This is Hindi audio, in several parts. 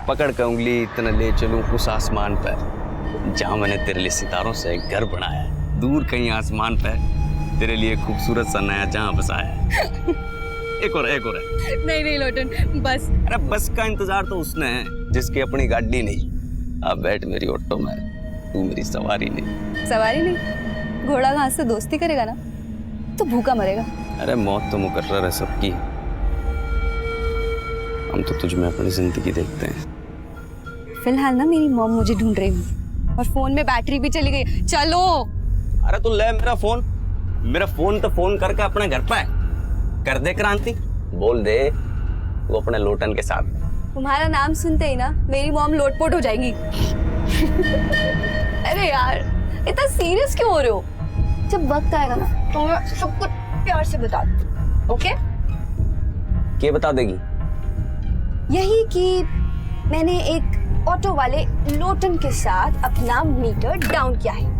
पकड़ कर उंगली इतना ले चलूं उस आसमान पर जहां मैंने तेरे लिए सितारों से एक घर बनाया है। दूर कहीं आसमान पर तेरे लिए खूबसूरत सा नया जहां बसाया है। एक और है। नहीं लोटन, बस। अरे बस का इंतजार तो उसने है जिसकी अपनी गाड़ी नहीं। अब बैठ मेरी ऑटो में, तू मेरी सवारी नहीं। सवारी नहीं? घोड़ा घास से दोस्ती करेगा ना तो भूखा मरेगा। अरे मौत तो मुकर्रर है सबकी, हम तो तुझ में अपनी जिंदगी देखते हैं। फिलहाल ना मेरी मॉम मुझे ढूंढ रही है और फोन में बैटरी भी चली गई। चलो। अरे तू ले मेरा फोन तो फोन करके अपने घर पे कर दे क्रांति, बोल दे वो अपने लोटन के साथ। तुम्हारा नाम सुनते ही ना मेरी मॉम लोटपोट हो जाएगी। अरे यार इतना सीरियस क्यों हो रहे हो? जब वक्त आएगा ना तो मैं सब कुछ प्यार से बता दूँ। ओके? क्या बता देगी? यही कि मैंने एक ऑटो वाले लोटन के साथ अपना मीटर डाउन किया है।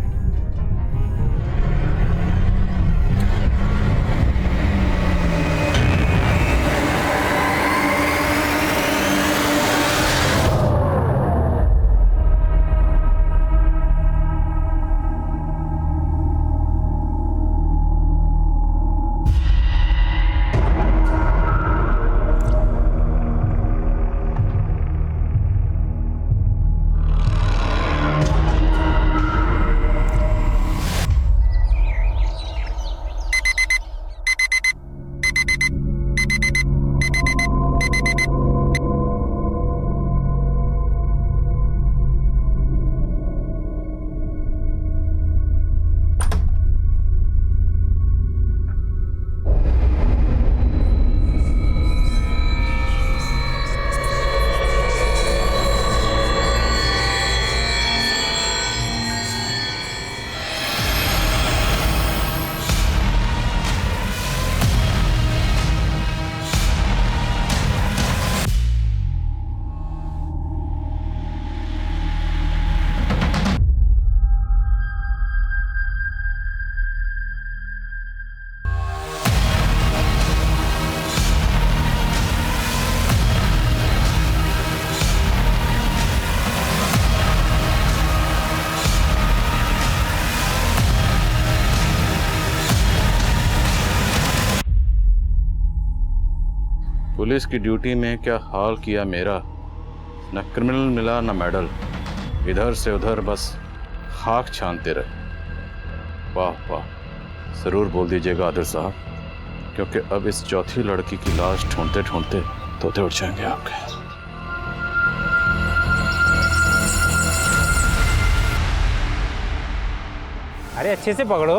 पुलिस की ड्यूटी में क्या हाल किया मेरा। न क्रिमिनल मिला न मेडल, इधर से उधर बस खाक छानते रहे। वाह वाह, जरूर बोल दीजिएगा आदिल साहब, क्योंकि अब इस चौथी लड़की की लाश ढूंढते ढूंढते तोते उठ जाएंगे आपके। अरे अच्छे से पकड़ो।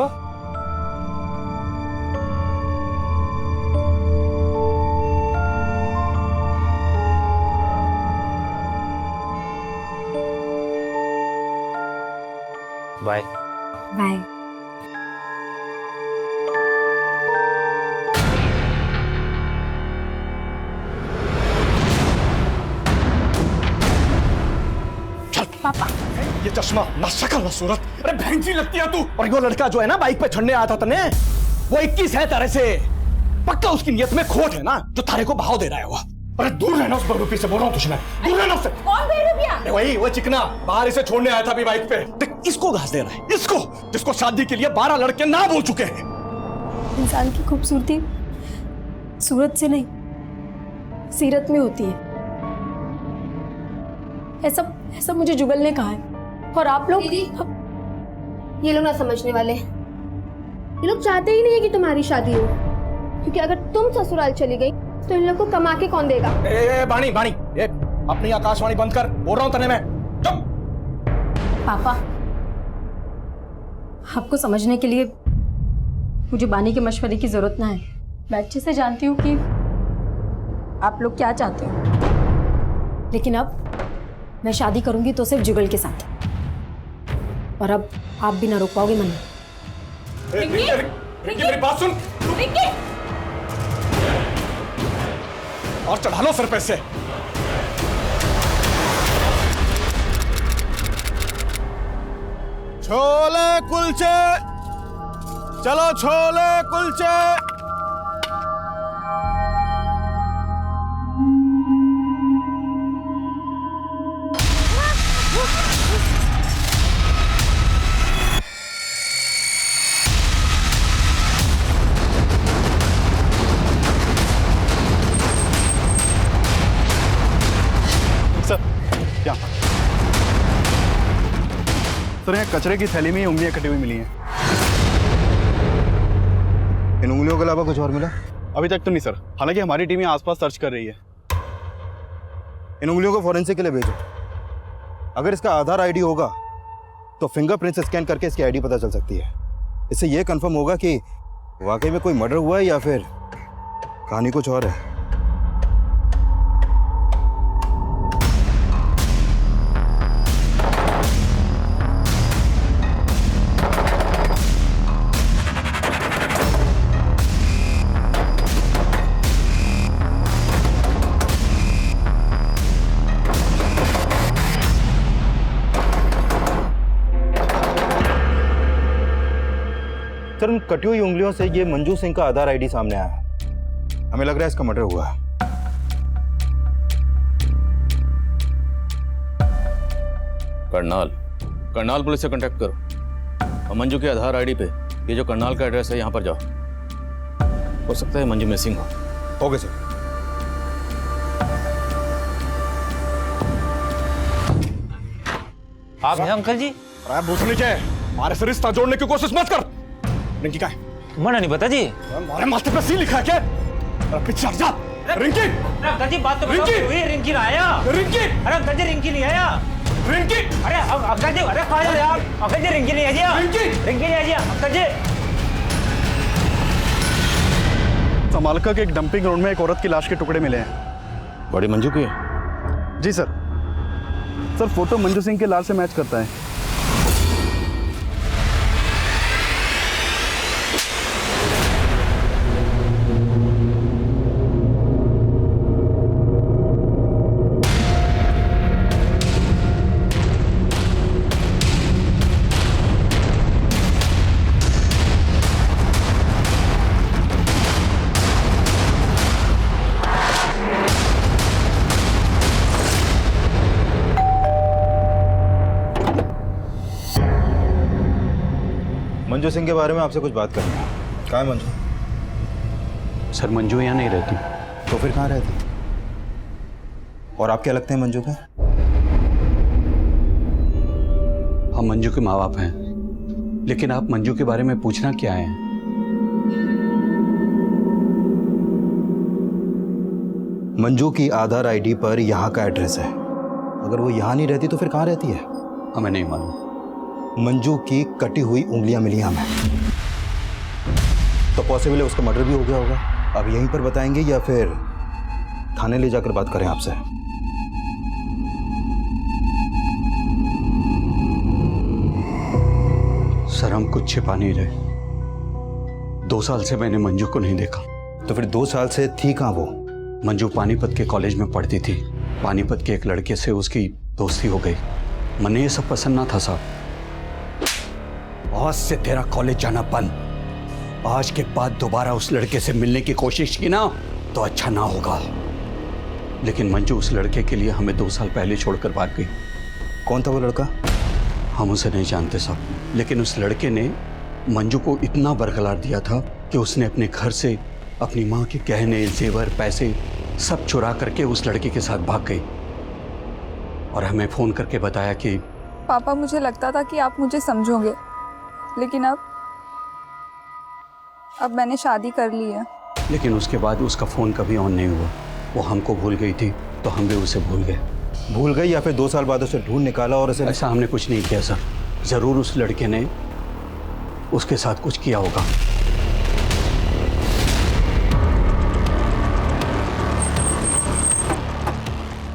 Bye bye. पापा ये चश्मा ना शक्ल ना सूरत, अरे भैंसी लगती है तू। और वो लड़का जो है ना बाइक पे चढ़ने आया था तने, वो 21 है तारे से। पक्का उसकी नियत में खोट है ना जो तारे को भाव दे रहा है वो। अरे दूर रहना उस बेवकूफी से, बोल रहा हूँ तुझे मैं, दूर रहना उससे। कौन बेवकूफिया? अरे वही वो चिकना बाहर इसे छोड़ने आया था अभी बाइक पे। देख इसको घास दे रहा है, इसको जिसको शादी के लिए 12 लड़के ना बोल चुके हैं। इंसान की खूबसूरती सूरत से नहीं सीरत में होती है। ऐसा मुझे जुगल ने कहा है। और आप लोग ये लोग ना समझने वाले, ये लोग चाहते ही नहीं है कि तुम्हारी शादी हो, क्योंकि अगर तुम ससुराल चली गई तो इन लोग को कमा के कौन देगा। बाणी अपनी आकाशवाणी बंद कर, बोल रहा हूं तने मैं। पापा आपको समझने के लिए मुझे बानी के मशवरे की जरूरत ना है। मैं अच्छे से जानती हूँ कि आप लोग क्या चाहते हो, लेकिन अब मैं शादी करूंगी तो सिर्फ जुगल के साथ, और अब आप भी ना रोक पाओगे मन में। मेरी बात सुन और चढ़ा लो सर पे से। छोले कुलचे, चलो छोले कुलचे। सर क्या सर, यहाँ कचरे की थैली में उंगलियां कटी हुई मिली हैं। इन उंगलियों के अलावा कुछ और मिला? अभी तक तो नहीं सर, हालांकि हमारी टीम यहाँ आसपास सर्च कर रही है। इन उंगलियों को फॉरेंसिक के लिए भेजो। अगर इसका आधार आईडी होगा तो फिंगरप्रिंट्स स्कैन करके इसकी आईडी पता चल सकती है। इससे यह कंफर्म होगा कि वाकई में कोई मर्डर हुआ है या फिर कहानी कुछ और है। सर, उन कटी हुई उंगलियों से ये मंजू सिंह का आधार आईडी सामने आया। हमें लग रहा है इसका मर्डर हुआ है। करनाल पुलिस से कांटेक्ट करो और मंजू के आधार आईडी पे ये जो करनाल का एड्रेस है यहाँ पर जाओ। हो सकता है मंजू मिसिंग हो। Okay sir. आप हैं अंकल जी? अरे भूत नीचे, हमारे से रिश्ता जोड़ने की कोशिश मत कर। रिंकी कहाँ है? मना नहीं पता जी। हमारे माथे पे सी लिखा है क्या? अरे पीछे हट जा। रिंकी! अरे अंकल जी बात तो रिंकी! बताओ, हुई रिंकी नहीं आया। रिंकी! अरे अंकल जी रिंकी नहीं आया। रिंकी! अरे अंकल जी, अरे कहाँ जा रहे आप? अंकल जी रिंकी नहीं आई जी। रिंकी! रिंकी नहीं आई जी अंकल जी। समालका के एक डंपिंग ग्राउंड में एक औरत की लाश के टुकड़े मिले हैं। बॉडी मंजू की है? जी sir. Sir, photo Manju Singh के लाश से मैच करता है। मंजू सिंह के बारे में आपसे कुछ बात करनी है। कहाँ है मंजू? सर मंजू यहाँ नहीं रहती। तो फिर कहाँ रहती? और आप क्या लगते हैं मंजू के? हम मंजू के माँ बाप हैं, लेकिन आप मंजू के बारे में पूछना क्या है? मंजू की आधार आईडी पर यहाँ का एड्रेस है। अगर वो यहाँ नहीं रहती तो फिर कहाँ रहती है? हमें नहीं मालूम। मंजू की कटी हुई उंगलियां मिली हमें, तो पॉसिबल है उसका मर्डर भी हो गया होगा। अब यहीं पर बताएंगे या फिर थाने ले जाकर बात करें आपसे? सर हम कुछ छिपा नहीं रहे। 2 साल से मैंने मंजू को नहीं देखा। तो फिर 2 साल से थी कहाँ वो? मंजू पानीपत के कॉलेज में पढ़ती थी। पानीपत के एक लड़के से उसकी दोस्ती हो गई। मने ये सब पसंद ना था साहब। आज से तेरा कॉलेज जाना बंद। आज के बाद दोबारा उस लड़के से मिलने की कोशिश की ना तो अच्छा ना होगा। लेकिन मंजू उस लड़के के लिए हमें 2 साल पहले छोड़कर भाग गई। कौन था वो लड़का? हम उसे नहीं जानते साहब, लेकिन उस लड़के ने मंजू को इतना बरकरार दिया था कि उसने अपने घर से अपनी माँ के गहने, जेवर, पैसे सब चुरा करके उस लड़के के साथ भाग गई और हमें फोन करके बताया कि पापा, मुझे लगता था कि आप मुझे समझोगे, लेकिन अब मैंने शादी कर ली है। लेकिन उसके बाद उसका फ़ोन कभी ऑन नहीं हुआ। वो हमको भूल गई थी तो हम भी उसे भूल गए। भूल गई या फिर 2 साल बाद उसे ढूंढ निकाला और उसे? ऐसा हमने कुछ नहीं किया सर। ज़रूर उस लड़के ने उसके साथ कुछ किया होगा।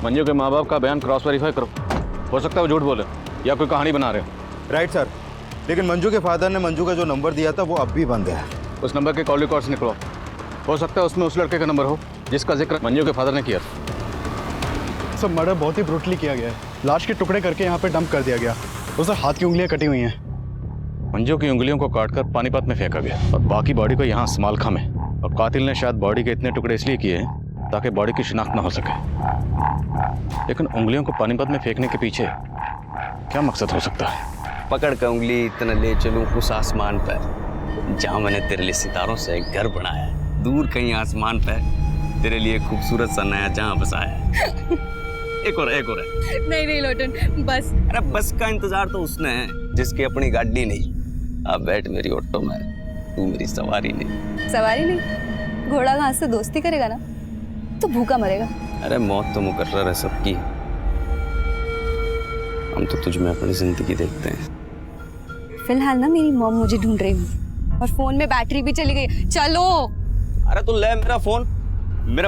मंजू के माँ बाप का बयान क्रॉस वेरीफाई करो। हो सकता है वो झूठ बोले या कोई कहानी बना रहे हो। राइट सर, लेकिन मंजू के फादर ने मंजू का जो नंबर दिया था वो अब भी बंद है। उस नंबर के कॉल रिकॉर्ड्स निकलो। हो सकता है उसमें उस लड़के का नंबर हो जिसका जिक्र मंजू के फादर ने किया। सब मर्डर बहुत ही ब्रूटली किया गया है। लाश के टुकड़े करके यहाँ पे डंप कर दिया गया। उसे हाथ की उंगलियां कटी हुई हैं। मंजू की उंगलियों को काटकर पानीपत में फेंका गया और बाकी बॉडी को यहाँ समालखा में। और कातिल ने शायद बॉडी के इतने टुकड़े इसलिए किए हैं ताकि बॉडी की शिनाख्त ना हो सके। लेकिन उंगलियों को पानीपत में फेंकने के पीछे क्या मकसद हो सकता है? पकड़ कर उंगली इतना ले चलूं उस आसमान पर जहाँ मैंने तेरे लिए सितारों से एक घर बनाया है। दूर कहीं आसमान पर तेरे लिए खूबसूरत सा नया जहाँ बसाया है। एक और है। नहीं नहीं लोटन, बस। अरे बस का इंतजार तो उसने है जिसकी अपनी गाड़ी नहीं। अब बैठ मेरी ऑटो में, तू मेरी सवारी नहीं। सवारी नहीं? घोड़ा घास से दोस्ती करेगा ना तो भूखा मरेगा। अरे मौत तो मुकर्रर है सबकी, हम तो तुझ में अपनी जिंदगी देखते हैं। फिलहाल ना मेरी मॉम मुझे ढूंढ रही है और फोन में बैटरी भी चली गई। चलो। अरे तू ले मेरा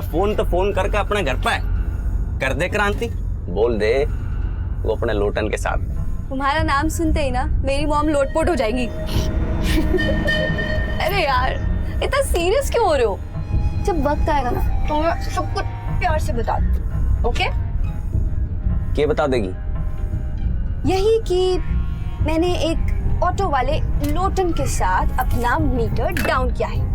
फोन तो फोन करके अपने घर पे कर दे क्रांति, बोल दे वो अपने लोटन के साथ। तुम्हारा नाम सुनते ही ना मेरी मॉम लोटपोट हो जाएगी। अरे यार इतना सीरियस क्यों हो रहे हो? जब वक्त आएगा ना तो मैं सब कुछ प्यार से बता दूँ। ओके? क्या बता देगी? यही कि मैंने एक ऑटो वाले लोटन के साथ अपना मीटर डाउन किया है।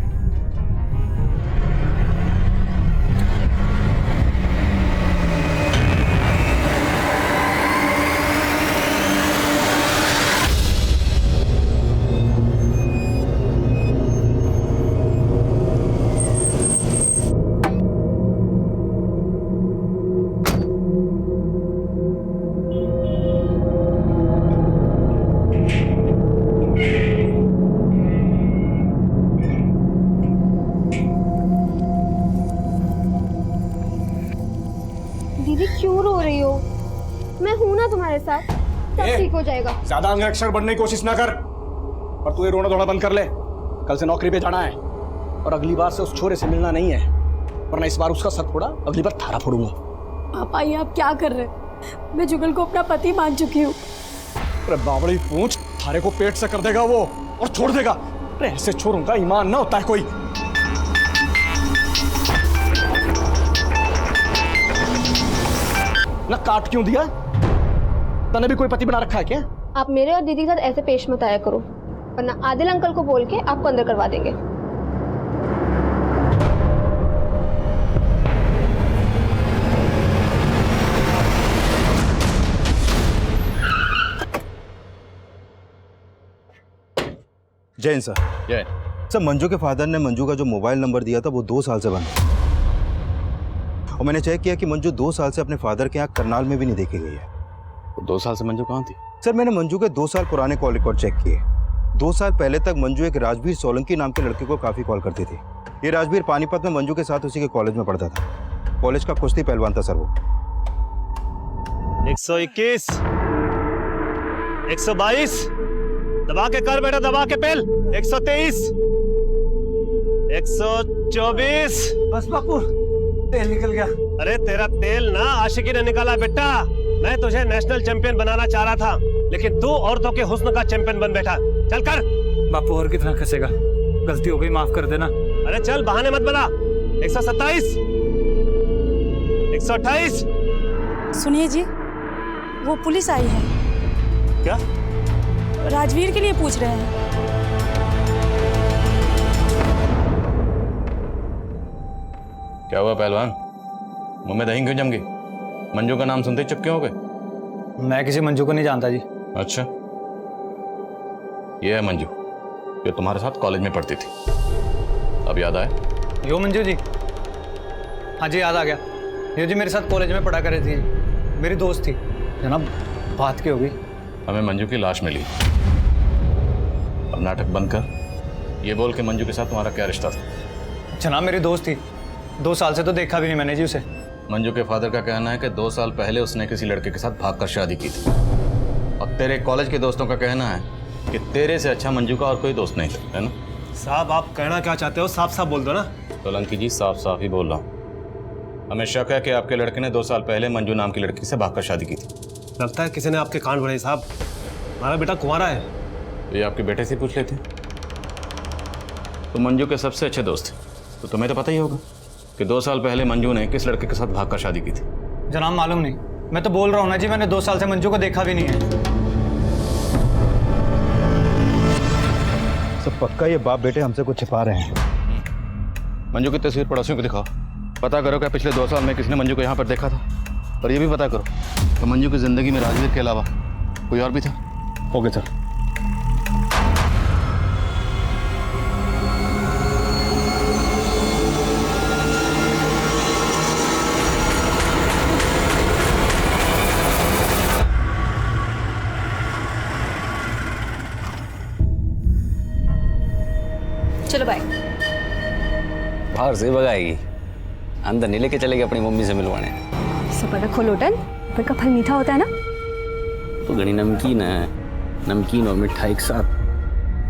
दीदी क्यों रो रही हो? मैं हूं ना तुम्हारे साथ, सब ठीक हो जाएगा। ज्यादा अंगरक्षक बनने की कोशिश ना कर और तू ये रोना धोना बंद कर ले। कल से नौकरी पे जाना है और अगली बार से उस छोरे से मिलना नहीं है, वरना इस बार उसका सर फोड़ा, अगली बार थारा फोड़ूंगा। पापा ये आप क्या कर रहे हैं? मैं जुगल को अपना पति मान चुकी हूँ। अरे बावड़ी पूंछ, थारे को पेट से कर देगा वो और छोड़ देगा। अरे ऐसे छोरों का ईमान ना होता है कोई। ना काट क्यों दिया? तने भी कोई पति बना रखा है क्या? आप मेरे और दीदी के साथ ऐसे पेश मत आया करो, वरना आदिल अंकल को बोल के आपको अंदर करवा देंगे। जैन सर। जय। सर मंजू के फादर ने मंजू का जो मोबाइल नंबर दिया था वो 2 साल से बंद है और मैंने चेक किया कि मंजू 2 साल से अपने फादर के यहाँ करनाल में भी नहीं देखी गई है। तो 2 साल से मंजू कहाँ थी? सर मैंने मंजू के 2 साल पुराने कॉल रिकॉर्ड चेक किए। 2 साल पहले तक मंजू एक राजवीर सोलंकी नाम के लड़के को काफी कॉल करती थी। ये राजवीर पानीपत में मंजू के साथ उसी के कॉलेज में पढ़ता था। कॉलेज का कुश्ती पहलवान था सर वो। 121, 122, दबा के कर बेटा, दबा के पेल। 123, 124। बस बापू, तेल निकल गया। अरे तेरा तेल ना आशिकी ने निकाला बेटा। मैं तुझे नेशनल चैंपियन बनाना चाह रहा था, लेकिन तू औरतों के हुस्न का चैंपियन बन बैठा। चल कर। बापू और कितना खसेगा? गलती हो गई, माफ कर देना। अरे चल, बहाने मत बना। 127, 128। सुनिए जी, वो पुलिस आई है। क्या? राजवीर के लिए पूछ रहे हैं। क्या हुआ पहलवान? मुंह में दही क्यों जम गई? मंजू का नाम सुनते ही चुप क्यों हो गए? मैं किसी मंजू को नहीं जानता जी। अच्छा, ये है मंजू जो तुम्हारे साथ कॉलेज में पढ़ती थी। अब याद आया? यो मंजू जी? हाँ जी याद आ गया। ये जी मेरे साथ कॉलेज में पढ़ा कर रही थी, मेरी दोस्त थी जनाब। बात की होगी। हमें मंजू की लाश मिली। अब नाटक बंद कर, ये बोल के मंजू के साथ तुम्हारा क्या रिश्ता था? जनाब मेरी दोस्त थी, 2 साल से तो देखा भी नहीं मैंने जी उसे। मंजू के फादर का कहना है कि 2 साल पहले उसने किसी लड़के के साथ भागकर शादी की थी और तेरे कॉलेज के दोस्तों का कहना है कि तेरे से अच्छा मंजू का और कोई दोस्त नहीं था, है ना? साहब आप कहना क्या चाहते हो? साफ साफ बोल दो ना। सोलंकी जी साफ साफ ही बोल रहा हूँ। हमें शक है कि आपके लड़के ने 2 साल पहले मंजू नाम की लड़की से भागकर शादी की थी। लगता है किसी ने आपके कान भरे साहब। हमारा बेटा कुंवारा है। तो ये आपके बेटे से पूछ लेते। तो मंजू के सबसे अच्छे दोस्त, तो तुम्हें तो पता ही होगा कि 2 साल पहले मंजू ने किस लड़के के साथ भागकर शादी की थी। जनाब मालूम नहीं, मैं तो बोल रहा हूँ ना जी, मैंने 2 साल से मंजू को देखा भी नहीं है। सब पक्का ये बाप बेटे हमसे कुछ छिपा रहे हैं। मंजू की तस्वीर पड़ोसियों को दिखाओ, पता करो क्या पिछले 2 साल में किसने मंजू को यहाँ पर देखा था, और ये भी पता करो कि मंजू की जिंदगी में राजवीर के अलावा कोई और भी था। Okay sir. चलो बाय। बाहर से भगाएगी, अंदर नहीं लेके चलेगी अपनी मम्मी से मिलवाने। सबर रखो लोटन, ऊपर का फल मीठा होता है ना। तो घनी नमकीन है, नमकीन और मिठा एक साथ,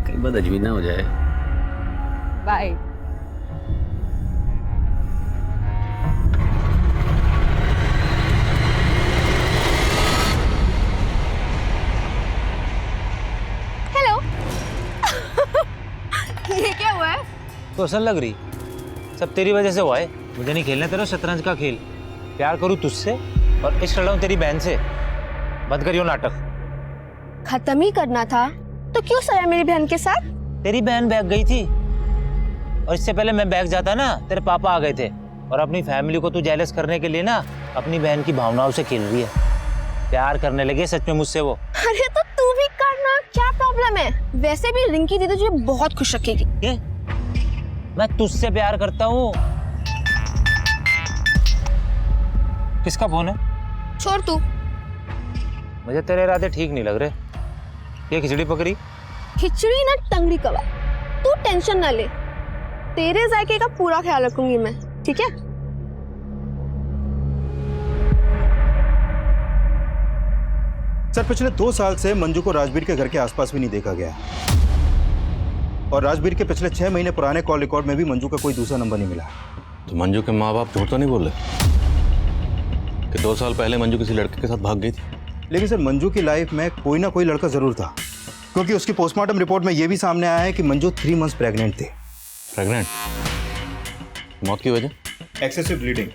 कहीं बात अजमी ना हो जाए। बाय। हेलो। ये क्या हुआ है? तो असल लग रही, सब तेरी वजह से हुआ है। मुझे नहीं खेलना तेरा शतरंज का खेल। प्यार करूं तुझसे और इश्क लड़ाऊं तेरी बहन से। बंद करियो नाटक। खत्म ही करना था तो क्यों सोया मेरी बहन के साथ? तेरी बहन बैग गई थी और इससे पहले मैं बैग जाता ना, तेरे पापा आ गए थे। और अपनी फैमिली को तू जेलस करने के लिए ना अपनी बहन की भावनाओं से खेल रही है। प्यार करने लगे सच में मुझसे वो। अरे तो तू भी करना, क्या प्रॉब्लम है? वैसे भी रिंकी दीदी तुझे बहुत खुश रखेगी। ये? मैं तुझसे प्यार करता हूँ। किसका फोन है? छोड़ तू। मुझे तेरे इरादे ठीक नहीं लग रहे। ये खिचड़ी पकड़ी? खिचड़ी ना टंगड़ी कबाब। तू टेंशन ना ले, तेरे जायके का पूरा ख्याल रखूंगी मैं, ठीक है? सर पिछले 2 साल से मंजू को राजवीर के घर के आसपास भी नहीं देखा गया, और राजवीर के पिछले 6 महीने पुराने कॉल रिकॉर्ड में भी मंजू का कोई दूसरा नंबर नहीं मिला। तो मंजू के माँ बाप झूठ तो नहीं बोल रहे कि 2 साल पहले मंजू किसी लड़के के साथ भाग गई थी? लेकिन सर मंजू की लाइफ में कोई ना कोई लड़का जरूर था, क्योंकि उसकी पोस्टमार्टम रिपोर्ट में यह भी सामने आया है कि मंजू 3 मंथ्स प्रेग्नेंट थी। प्रेग्नेंट? मौत की वजह? Excessive bleeding.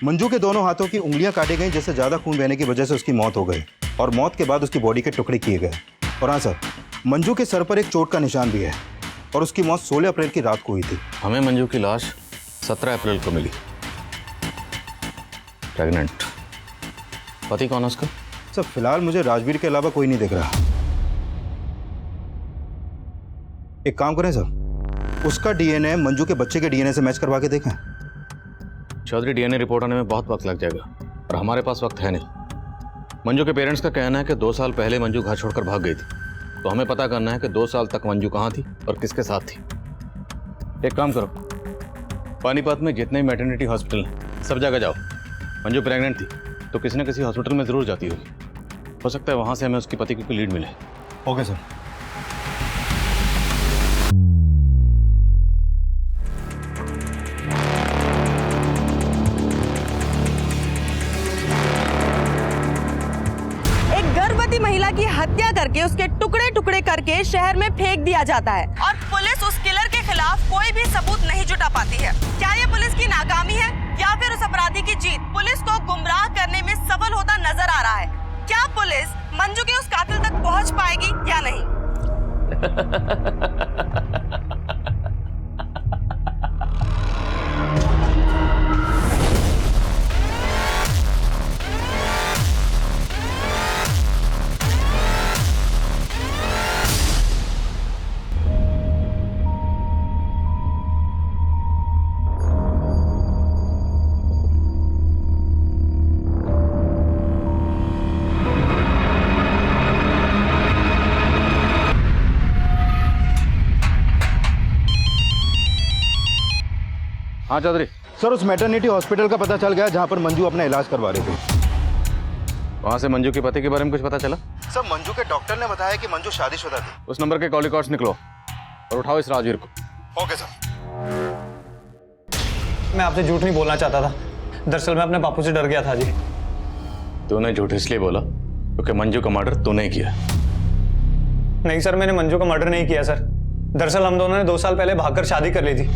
मंजू के दोनों हाथों की उंगलियां काटी गई, जिससे ज्यादा खून बहने की वजह से उसकी मौत हो गई, और मौत के बाद उसकी बॉडी के टुकड़े किए गए। और हाँ सर, मंजू के सर पर एक चोट का निशान भी है, और उसकी मौत 16 अप्रैल की रात को हुई थी। हमें मंजू की लाश 17 अप्रैल को मिली। प्रेग्नेंट। पति कौन है उसका? सर फिलहाल मुझे राजवीर के अलावा कोई नहीं दिख रहा। एक काम करें सर, उसका डीएनए मंजू के बच्चे के डीएनए से मैच करवा के देखें। चौधरी, डीएनए रिपोर्ट आने में बहुत वक्त लग जाएगा और हमारे पास वक्त है नहीं। मंजू के पेरेंट्स का कहना है कि 2 साल पहले मंजू घर छोड़कर भाग गई थी, तो हमें पता करना है कि 2 साल तक मंजू कहाँ थी और किसके साथ थी। एक काम करो, पानीपत में जितने मैटरनिटी हॉस्पिटल हैं सब जगह जाओ। मंजू प्रेग्नेंट थी तो किसी न किसी हॉस्पिटल में जरूर जाती होगी। हो सकता है वहां से हमें उसकी पति की कोई लीड मिले। Okay sir. एक गर्भवती महिला की हत्या करके उसके टुकड़े टुकड़े करके शहर में फेंक दिया जाता है, और पुलिस उस किलर के खिलाफ कोई भी सबूत नहीं जुटा पाती है। क्या ये पुलिस की नाकामी है या फिर उस अपराधी की जीत पुलिस को गुमराह करने में सफल होता नजर आ रहा है? क्या पुलिस मंजू के उस कातिल तक पहुंच पाएगी या नहीं? हाँ चौधरी। सर उस मैटरनिटी हॉस्पिटल का पता चल गया जहां पर मंजू अपना इलाज करवा रही थी। वहां से मंजू के पति के बारे में कुछ पता चला? सर मंजू के डॉक्टर ने बताया कि मंजू शादीशुदा थी। उस नंबर के कॉल रिकॉर्ड्स निकलो और उठाओ इस राजवीर को। Okay sir. मैं आपसे झूठ नहीं बोलना चाहता था, दरअसल मैं अपने बापू से डर गया था जी। तूने झूठ इसलिए बोला क्योंकि मंजू का मर्डर तूने किया? नहीं सर, मैंने मंजू का मर्डर नहीं किया सर। दरअसल हम दोनों ने 2 साल पहले भागकर शादी कर ली थी,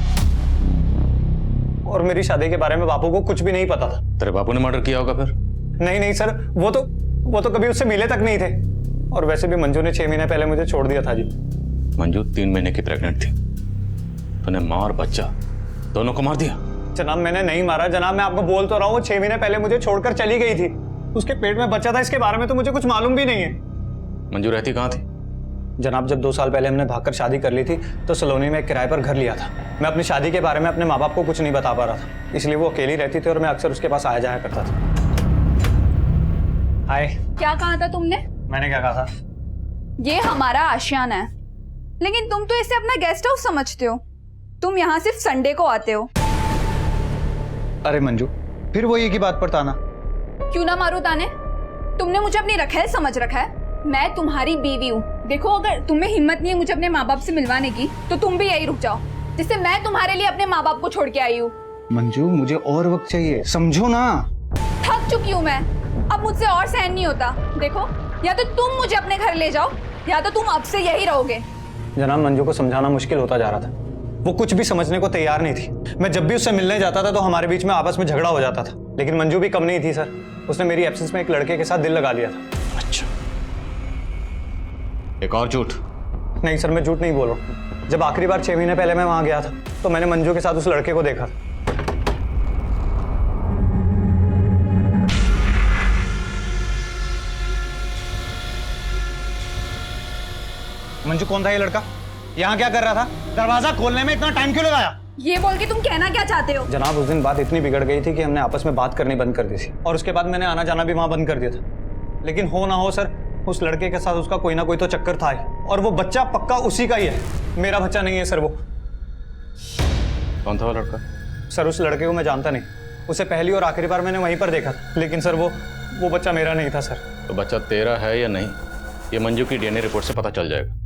और मेरी शादी के बारे में बापू को कुछ भी नहीं पता था। तेरे बापू ने मर्डर किया होगा फिर? नहीं सर, वो तो कभी उससे मिले तक नहीं थे, और वैसे भी मंजू ने 6 महीने पहले मुझे छोड़ दिया था जी। मंजू 3 महीने की प्रेग्नेंट थी, तूने माँ और बच्चा दोनों को मार दिया? जनाब मैंने नहीं मारा जनाब, मैं आपको बोल तो रहा हूँ, वो 6 महीने पहले मुझे छोड़कर चली गई थी। उसके पेट में बच्चा था, इसके बारे में तो मुझे कुछ मालूम भी नहीं है। मंजू रहती कहाँ थी? जनाब जब 2 साल पहले हमने भागकर शादी कर ली थी तो सलोनी में एक किराए पर घर लिया था। मैं अपनी शादी के बारे में अपने माँ बाप को कुछ नहीं बता पा रहा था, इसलिए वो अकेली रहती थी और मैं अक्सर उसके पास आया जाया करता था। हाय। क्या कहा था तुमने? मैंने क्या कहा था? ये हमारा आशियाना है, लेकिन तुम तो इसे अपना गेस्ट हाउस समझते हो। तुम यहाँ सिर्फ संडे को आते हो। अरे मंजू, फिर वो एक ही बात पर ताना। क्यों ना मारो ताने? तुमने मुझे अपनी रखेल समझ रखा है। मैं तुम्हारी बीवी हूँ। देखो, अगर तुम्हें हिम्मत नहीं है मुझे अपने माँ बाप से मिलवाने की, तो तुम भी यही रुक जाओ, जिससे मैं तुम्हारे लिए अपने माँ बाप को छोड़ के आई हूँ। मंजू, मुझे और वक्त चाहिए, समझो ना। थक चुकी हूँ मैं, अब मुझसे और सहन नहीं होता। देखो, या तो तुम मुझे अपने घर ले जाओ, या तो तुम अब से यही रहोगे। जनाब, मंजू को समझाना मुश्किल होता जा रहा था। वो कुछ भी समझने को तैयार नहीं थी। मैं जब भी उससे मिलने जाता था तो हमारे बीच में आपस में झगड़ा हो जाता था। लेकिन मंजू भी कम नहीं थी सर, उसने मेरी एब्सेंस में एक लड़के के साथ दिल लगा लिया था। अच्छा, एक और झूठ? नहीं सर, मैं झूठ नहीं बोल रहा हूँ। जब आखिरी बार 6 महीने पहले मैं वहां गया था तो मैंने मंजू के साथ उस लड़के को देखा। मंजू, कौन था ये लड़का? यहाँ क्या कर रहा था? दरवाजा खोलने में इतना टाइम क्यों लगाया? ये बोल के तुम कहना क्या चाहते हो? जनाब, उस दिन बात इतनी बिगड़ गई थी कि हमने आपस में बात करनी बंद कर दी थी, और उसके बाद मैंने आना जाना भी वहां बंद कर दिया था। लेकिन हो ना हो सर, उस लड़के के साथ उसका कोई ना कोई तो चक्कर था ही, और वो बच्चा पक्का उसी का ही है। मेरा बच्चा नहीं है सर वो। कौन था वो लड़का? सर, उस लड़के को मैं जानता नहीं। उसे पहली और आखिरी बार मैंने वहीं पर देखा था, लेकिन सर वो बच्चा मेरा नहीं था सर। तो बच्चा तेरा है या नहीं, ये मंजू की डीएनए रिपोर्ट से पता चल जाएगा।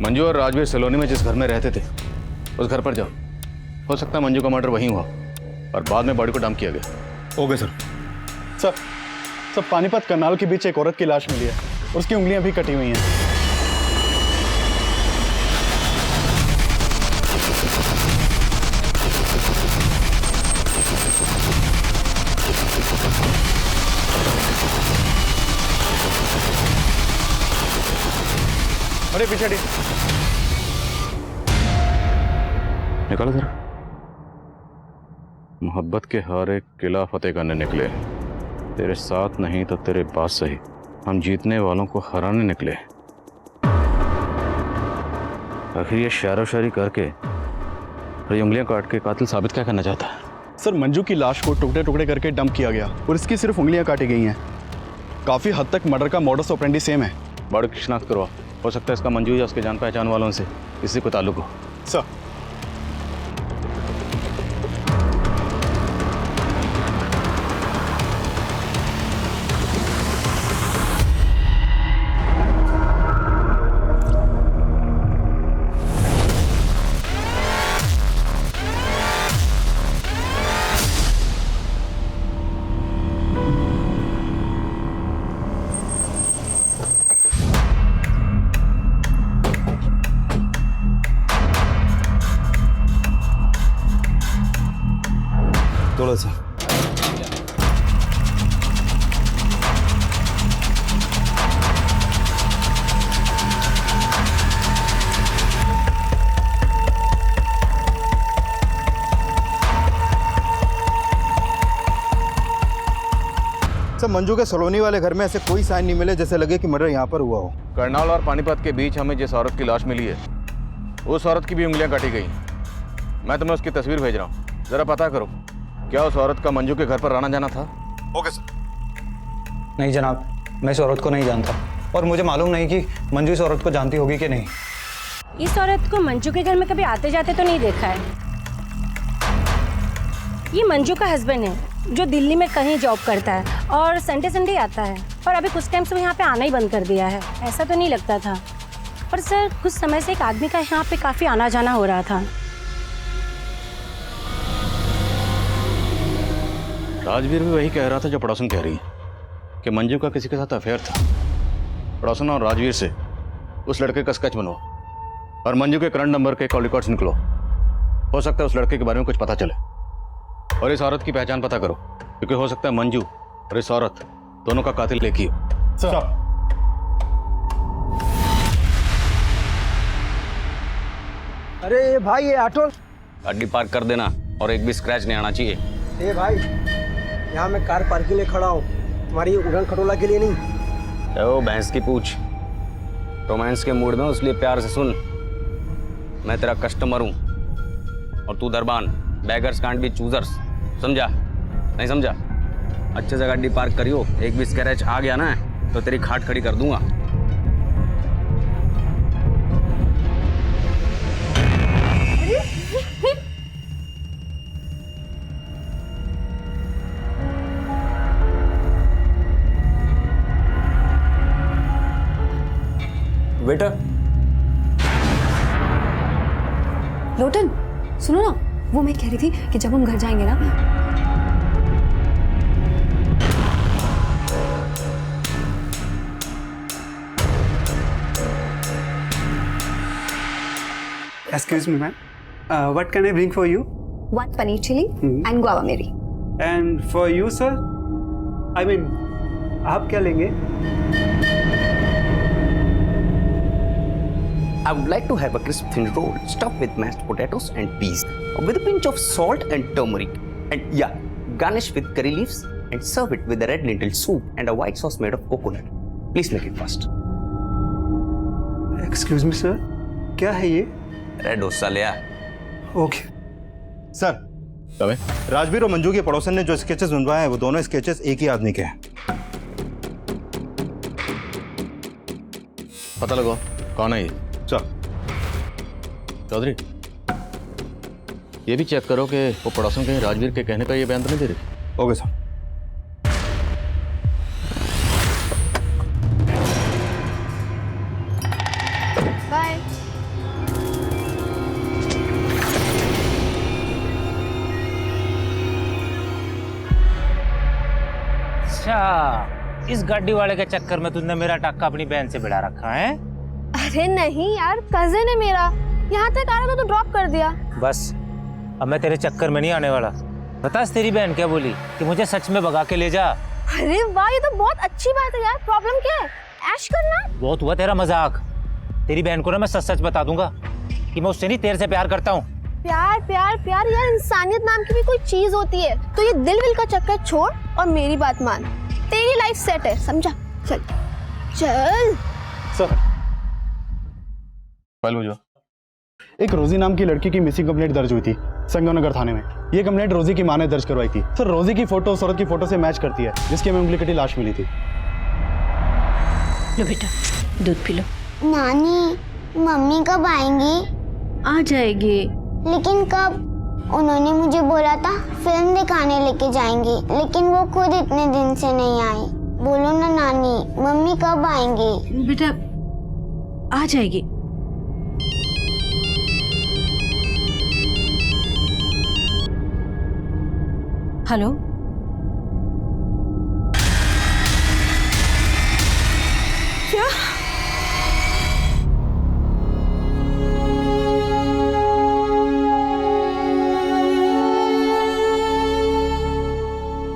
मंजू और राजवीर सलोनी में जिस घर में रहते थे उस घर पर जाओ। हो सकता है मंजू का मर्डर वहीं हुआ और बाद में बॉडी को डंप किया गया। Okay sir. Sir, Panipat Karnal के बीच एक औरत की लाश मिली है, उसकी उंगलियां भी कटी हुई हैं। अरे पीछे निकालो जरा। मोहब्बत के हारे किला फतेह करने निकले, तेरे साथ नहीं तो तेरे पास सही, हम जीतने वालों को हराने निकले। आखिर ये शायरो शायरी करके और उंगलियां काट के कातिल साबित क्या करना चाहता है? सर, मंजू की लाश को टुकड़े टुकड़े करके डंप किया गया और इसकी सिर्फ उंगलियां काटी गई हैं। काफी हद तक मर्डर का मॉडस ऑपरेंडी सेम है। बॉडी की शिनाख्त करवा, हो सकता है इसका मंजू या उसके जान पहचान वालों से किसी को ताल्लुक हो। सर, थोड़ा सा सर, मंजू के सलोनी वाले घर में ऐसे कोई साइन नहीं मिले जैसे लगे कि मर्डर यहाँ पर हुआ हो। करनाल और पानीपत के बीच हमें जिस औरत की लाश मिली है उस औरत की भी उंगलियां काटी गई। मैं तुम्हें उसकी तस्वीर भेज रहा हूँ, जरा पता करो क्या उस औरत का मंजू के घर पर आना जाना था। Okay sir. नहीं जनाब, मैं इस औरत को नहीं जानता, और मुझे मालूम नहीं कि मंजू इस औरत को जानती होगी कि नहीं। इस औरत को मंजू के घर में कभी आते जाते तो नहीं देखा है। ये मंजू का हस्बैंड है जो दिल्ली में कहीं जॉब करता है और संडे संडे आता है, और अभी कुछ टाइम से वो यहाँ पे आना ही बंद कर दिया है। ऐसा तो नहीं लगता था, पर सर कुछ समय से एक आदमी का यहाँ पे काफी आना जाना हो रहा था। राजवीर भी वही कह रहा था जो पड़ोसन कह रही है कि मंजू का किसी के साथ अफेयर था। पड़ोसन और राजवीर से उस लड़के का स्केच बनो और मंजू के करंट नंबर के कॉल रिकॉर्ड्स निकलो। हो सकता है उस लड़के के बारे में कुछ पता चले, और इस औरत की पहचान पता करो, क्योंकि हो सकता है मंजू और इस औरत दोनों का कातिल एक ही हो। सर, अरे भाई, ये ऑटो गाड़ी पार्क कर देना और एक भी स्क्रैच नहीं आना चाहिए। ए भाई, यहाँ मैं कार पार्क के लिए खड़ा हूँ, तुम्हारी उड़न खटोला के लिए नहीं। ओ भैंस की पूछ, रोमांस के मूड में उसलिए प्यार से सुन, मैं तेरा कस्टमर हूँ और तू दरबान। बैगर्स कांट बी चूजर्स, समझा? नहीं समझा? अच्छे से गाड़ी पार्क करियो, एक भी स्क्रैच आ गया ना तो तेरी खाट खड़ी कर दूंगा। वेटर। लोटन सुनो ना, वो मैं कह रही थी कि जब हम घर जाएंगे ना, Excuse me, ma'am. What can I bring for you? 1 paneer chili and guava meri. And for you, sir? I mean, आप क्या लेंगे? I would like to have a crisp thin roll stuffed with mashed potatoes and peas with a pinch of salt and turmeric. And yeah, garnish with curry leaves and serve it with a red lentil soup and a white sauce made of coconut. Please make it fast. Excuse me, sir. क्या है ये? रेड डोसा ले आ। ओके सर, राजवीर और मंजू के पड़ोसन ने जो स्केचेस बनवाए हैं वो दोनों स्केचेस एक ही आदमी के हैं। पता लगाओ कौन है ये। सर। चौधरी, ये भी चेक करो कि वो पड़ोसन कहीं राजवीर के कहने का ये बयान तो नहीं दे रही। Okay sir. बाय। अच्छा, इस गाड़ी वाले के चक्कर में तुमने मेरा टक्का अपनी बहन से बिड़ा रखा है? अरे नहीं यार, कजिन है मेरा, यहाँ तक आ रहा था तो ड्रॉप कर दिया। बस अब मैं तेरे चक्कर में नहीं आने वाला। बता तेरी बहन क्या बोली कि मुझे सच में भगा के ले जा। अरे वाह, ये तो बहुत अच्छी बात है यार। प्रॉब्लम क्या है? ऐश करना। बहुत हुआ तेरा मजाक। तेरी बहन को ना मैं सच सच बता दूंगा कि मैं उससे नहीं तेरे से प्यार करता हूँ। प्यार प्यार प्यार यार, इंसानियत नाम की भी कोई चीज होती है। तो ये दिल विल का चक्कर छोड़ और मेरी बात मान। तेरी लाइफ सेट है, समझा? चल चल। सर, फाइल बुझो। एक रोजी नाम की लड़की की मिसिंग कंप्लेंट दर्ज हुई थी संगमनगर थाने में। ये कंप्लेंट रोजी की मां ने दर्ज करवाई थी। सर, रोजी की फोटो औरत की फोटो से मैच करती है जिसकी हमें उंगली कटी लाश मिली थी। लो बेटा, दूध पी लो। नानी, मम्मी कब आएंगी? आ जाएगी। लेकिन कब? उन्होंने मुझे बोला था फिल्म दिखाने लेके जाएंगी, लेकिन वो खुद इतने दिन से नहीं आई। बोलो ना नानी, मम्मी कब आएंगी? बेटा आ जाएगी। हेलो, क्या?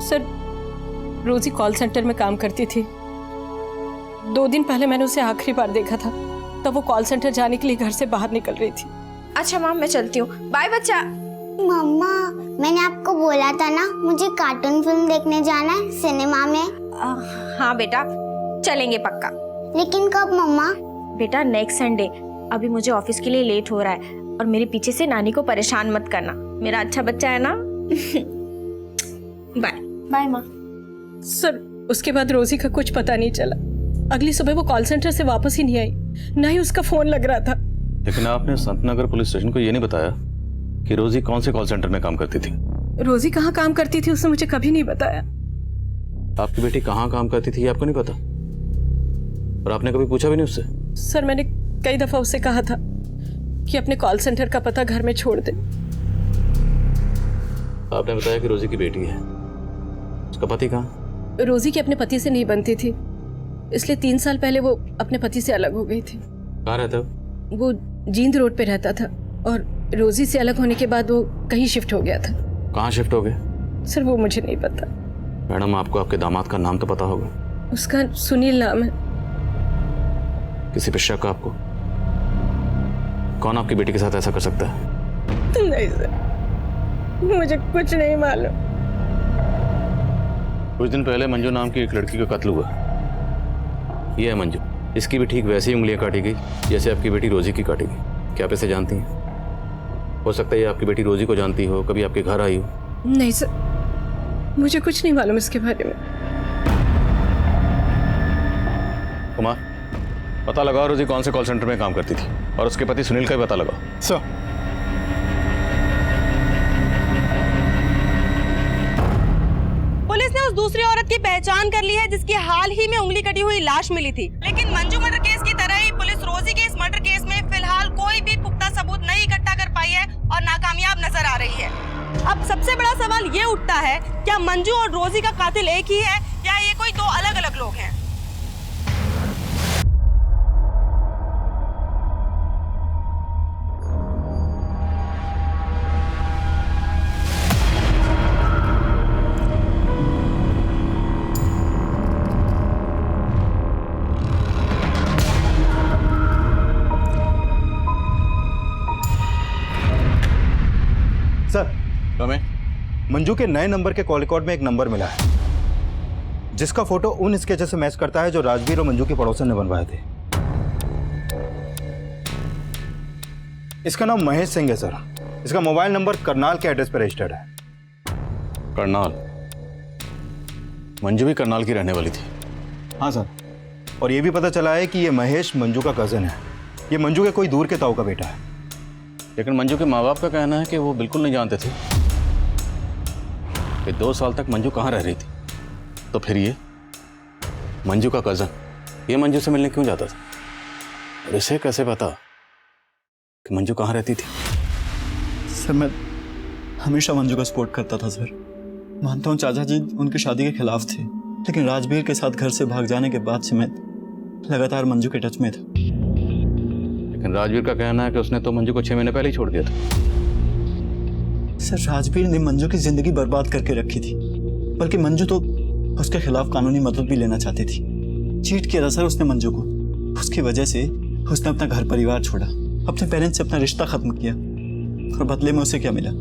सर, रोजी कॉल सेंटर में काम करती थी। 2 दिन पहले मैंने उसे आखिरी बार देखा था, तब वो कॉल सेंटर जाने के लिए घर से बाहर निकल रही थी। अच्छा माम, मैं चलती हूँ। बाय बच्चा। मम्मा, मैंने आपको बोला था ना मुझे कार्टून फिल्म देखने जाना है सिनेमा में। हाँ बेटा, चलेंगे पक्का। लेकिन कब मम्मा? बेटा नेक्स्ट संडे। अभी मुझे ऑफिस के लिए लेट हो रहा है और मेरे पीछे से नानी को परेशान मत करना। मेरा अच्छा बच्चा है ना। बाय बाय माँ। सर, उसके बाद रोजी का कुछ पता नहीं चला। अगली सुबह वो कॉल सेंटर से वापस ही नहीं आई, ना ही उसका फोन लग रहा था। लेकिन आपने संतनगर पुलिस स्टेशन को ये नहीं बताया कि रोजी कौन से कॉल सेंटर में काम करती थी? रोजी कहाँ काम करती थी उसने मुझे कभी नहीं बताया। आपकी बेटी कहाँ काम करती थी ये आपको नहीं पता? और आपने कभी पूछा भी नहीं उससे? सर, मैंने कई दफा उससे कहा था कि अपने कॉल सेंटर का पता घर में छोड़ दे। आपने बताया कि रोजी की बेटी है। उसका पति कहाँ? रोजी की अपने पति से नहीं बनती थी, इसलिए 3 साल पहले वो अपने पति से अलग हो गई थी। कहाँ रहता है? वो जींद रोड पे रहता था और रोजी से अलग होने के बाद वो कहीं शिफ्ट हो गया था। कहाँ शिफ्ट हो गए? सर, वो मुझे नहीं पता। मैडम, आपको आपके दामाद का नाम तो पता होगा। उसका सुनील नाम है। किसी पे शक आपको? कौन आपकी बेटी के साथ ऐसा कर सकता है? नहीं सर, मुझे कुछ नहीं मालूम। कुछ दिन पहले मंजू नाम की एक लड़की का कत्ल हुआ। यह है मंजू। इसकी भी ठीक वैसी उंगलियां काटी गई जैसे आपकी बेटी रोजी की काटी गई। क्या आप इसे जानती हैं? हो सकता है ये आपकी बेटी रोजी को जानती हो, कभी आपके घर आई हो। नहीं सर, मुझे कुछ नहीं मालूम इसके बारे में। कुमार, पता लगाओ रोजी कौन से कॉल सेंटर में काम करती थी और उसके पति सुनील का भी पता लगाओ। सर। पुलिस ने उस दूसरी औरत की पहचान कर ली है जिसकी हाल ही में उंगली कटी हुई लाश मिली थी। लेकिन मंजू मर्डर केस की तरह ही पुलिस रोजी और नाकामयाब नजर आ रही है। अब सबसे बड़ा सवाल ये उठता है, क्या मंजू और रोजी का कातिल एक ही है या ये कोई दो अलग अलग लोग हैं? सर, मंजू के नए नंबर के कॉल रिकॉर्ड में एक नंबर मिला है जिसका फोटो उन स्केचेस से मैच करता है जो राजवीर और मंजू के पड़ोसन ने बनवाए थे। इसका नाम महेश सिंह है सर। इसका मोबाइल नंबर करनाल के एड्रेस पर रजिस्टर्ड है। करनाल? मंजू भी करनाल की रहने वाली थी? हाँ सर, और ये भी पता चला है कि ये महेश मंजू का कजन है। ये मंजू के कोई दूर के ताऊ का बेटा है। लेकिन मंजू के माँ बाप का कहना है कि वो बिल्कुल नहीं जानते थे कि 2 साल तक मंजू कहाँ रह रही थी। तो फिर ये मंजू का कजन ये मंजू से मिलने क्यों जाता था? और इसे कैसे पता कि मंजू कहाँ रहती थी? सर, मैं हमेशा मंजू का सपोर्ट करता था सर। मानता हूँ चाचा जी उनकी शादी के खिलाफ थे, लेकिन राजवीर के साथ घर से भाग जाने के बाद से मैं लगातार मंजू के टच में था। लेकिन राजवीर का कहना है कि उसने तो मंजू को 6 महीने पहले ही छोड़ दिया था। सर, राजवीर ने मंजू की जिंदगी बर्बाद करके रखी थी, बल्कि मंजू तो उसके खिलाफ कानूनी मदद भी लेना चाहती थी। चीट किया था सर उसने मंजू को। उसकी वजह से उसने अपना घर परिवार छोड़ा, अपने पेरेंट्स से अपना रिश्ता खत्म किया, और बदले में उसे क्या मिला?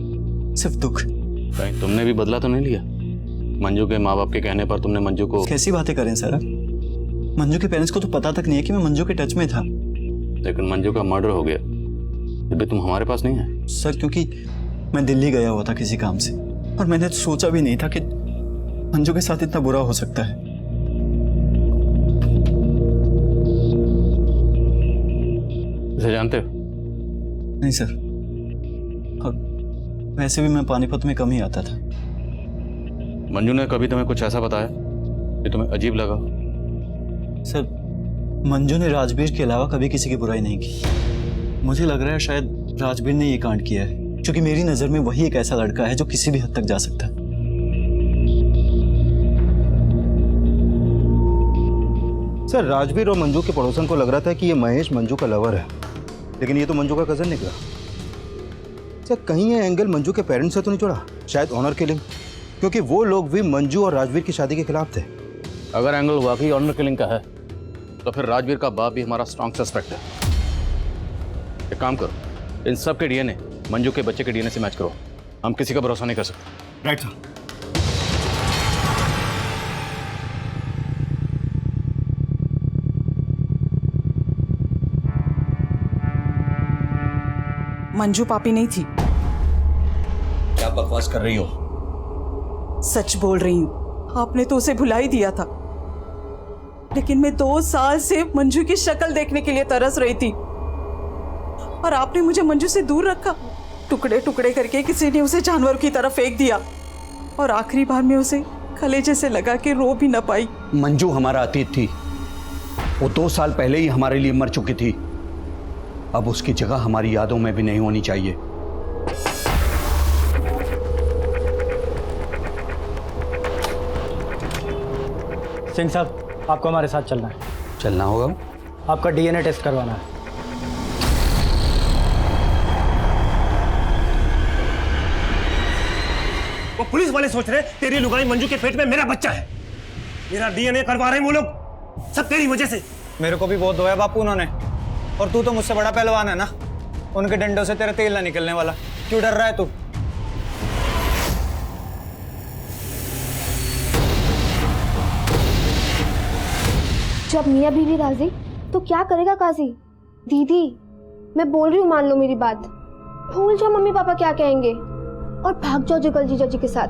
सिर्फ दुख। कहीं तुमने भी बदला तो नहीं लिया? मंजू के माँ बाप के कहने पर तुमने मंजू को... कैसी बातें करें सर आप? मंजू के पेरेंट्स को तो पता तक नहीं है कि मैं मंजू के टच में था। लेकिन मंजू का मर्डर हो गया, फिर भी तुम हमारे पास नहीं आए? सर, क्योंकि मैं दिल्ली गया हुआ था किसी काम से, और मैंने सोचा भी नहीं था कि मंजू के साथ इतना बुरा हो सकता है। इसे जानते हो? नहीं सर, और वैसे भी मैं पानीपत में कम ही आता था। मंजू ने कभी तुम्हें कुछ ऐसा बताया कि तुम्हें अजीब लगा? सर, मंजू ने राजवीर के अलावा कभी किसी की बुराई नहीं की। मुझे लग रहा है शायद राजवीर ने ये कांड किया है, क्योंकि मेरी नजर में वही एक ऐसा लड़का है जो किसी भी हद तक जा सकता है। सर, राजवीर और मंजू के पड़ोसन को लग रहा था कि ये महेश मंजू का लवर है, लेकिन ये तो मंजू का कजन निकला। सर, कहीं ये एंगल मंजू के पेरेंट्स से तो नहीं जुड़ा? शायद ऑनर किलिंग, क्योंकि वो लोग भी मंजू और राजवीर की शादी के खिलाफ थे। अगर एंगल वाकई ऑनर किलिंग का है तो फिर राजवीर का बाप भी हमारा स्ट्रॉन्ग सस्पेक्ट है। एक काम करो, इन सब के डीएनए मंजू के बच्चे के डीएनए से मैच करो। हम किसी का भरोसा नहीं कर सकते। Right sir. मंजू पापी नहीं थी। क्या बकवास कर रही हो? सच बोल रही हूँ, आपने तो उसे भुला ही दिया था, लेकिन मैं 2 साल से मंजू की शक्ल देखने के लिए तरस रही थी, और आपने मुझे मंजू से दूर रखा। टुकड़े टुकड़े करके किसी ने उसे जानवर की तरफ फेंक दिया, और आखिरी बार में उसे कलेजे से लगा के रो भी न पाई। मंजू हमारा अतीत थी। वो 2 साल पहले ही हमारे लिए मर चुकी थी। अब उसकी जगह हमारी यादों में भी नहीं होनी चाहिए। सिंह साहब, आपको हमारे साथ चलना है। चलना होगा? आपका डीएनए टेस्ट करवाना है। वो पुलिस वाले सोच रहे तेरी लुगाई मंजू के पेट में मेरा बच्चा है। मेरा डीएनए करवा रहे हैं वो लोग, सब तेरी वजह से। मेरे को भी बहुत धोया बापू उन्होंने, और तू तो मुझसे बड़ा पहलवान है ना। उनके डंडों से तेरा तेल ना निकलने वाला। क्यों डर रहा है तू? जब मियाँ बीवी राजी तो क्या करेगा काजी? दीदी, मैं बोल रही हूँ, मान लो मेरी बात। भूल जाओ मम्मी पापा क्या कहेंगे और भाग जाओ जगल जीजा जी के साथ।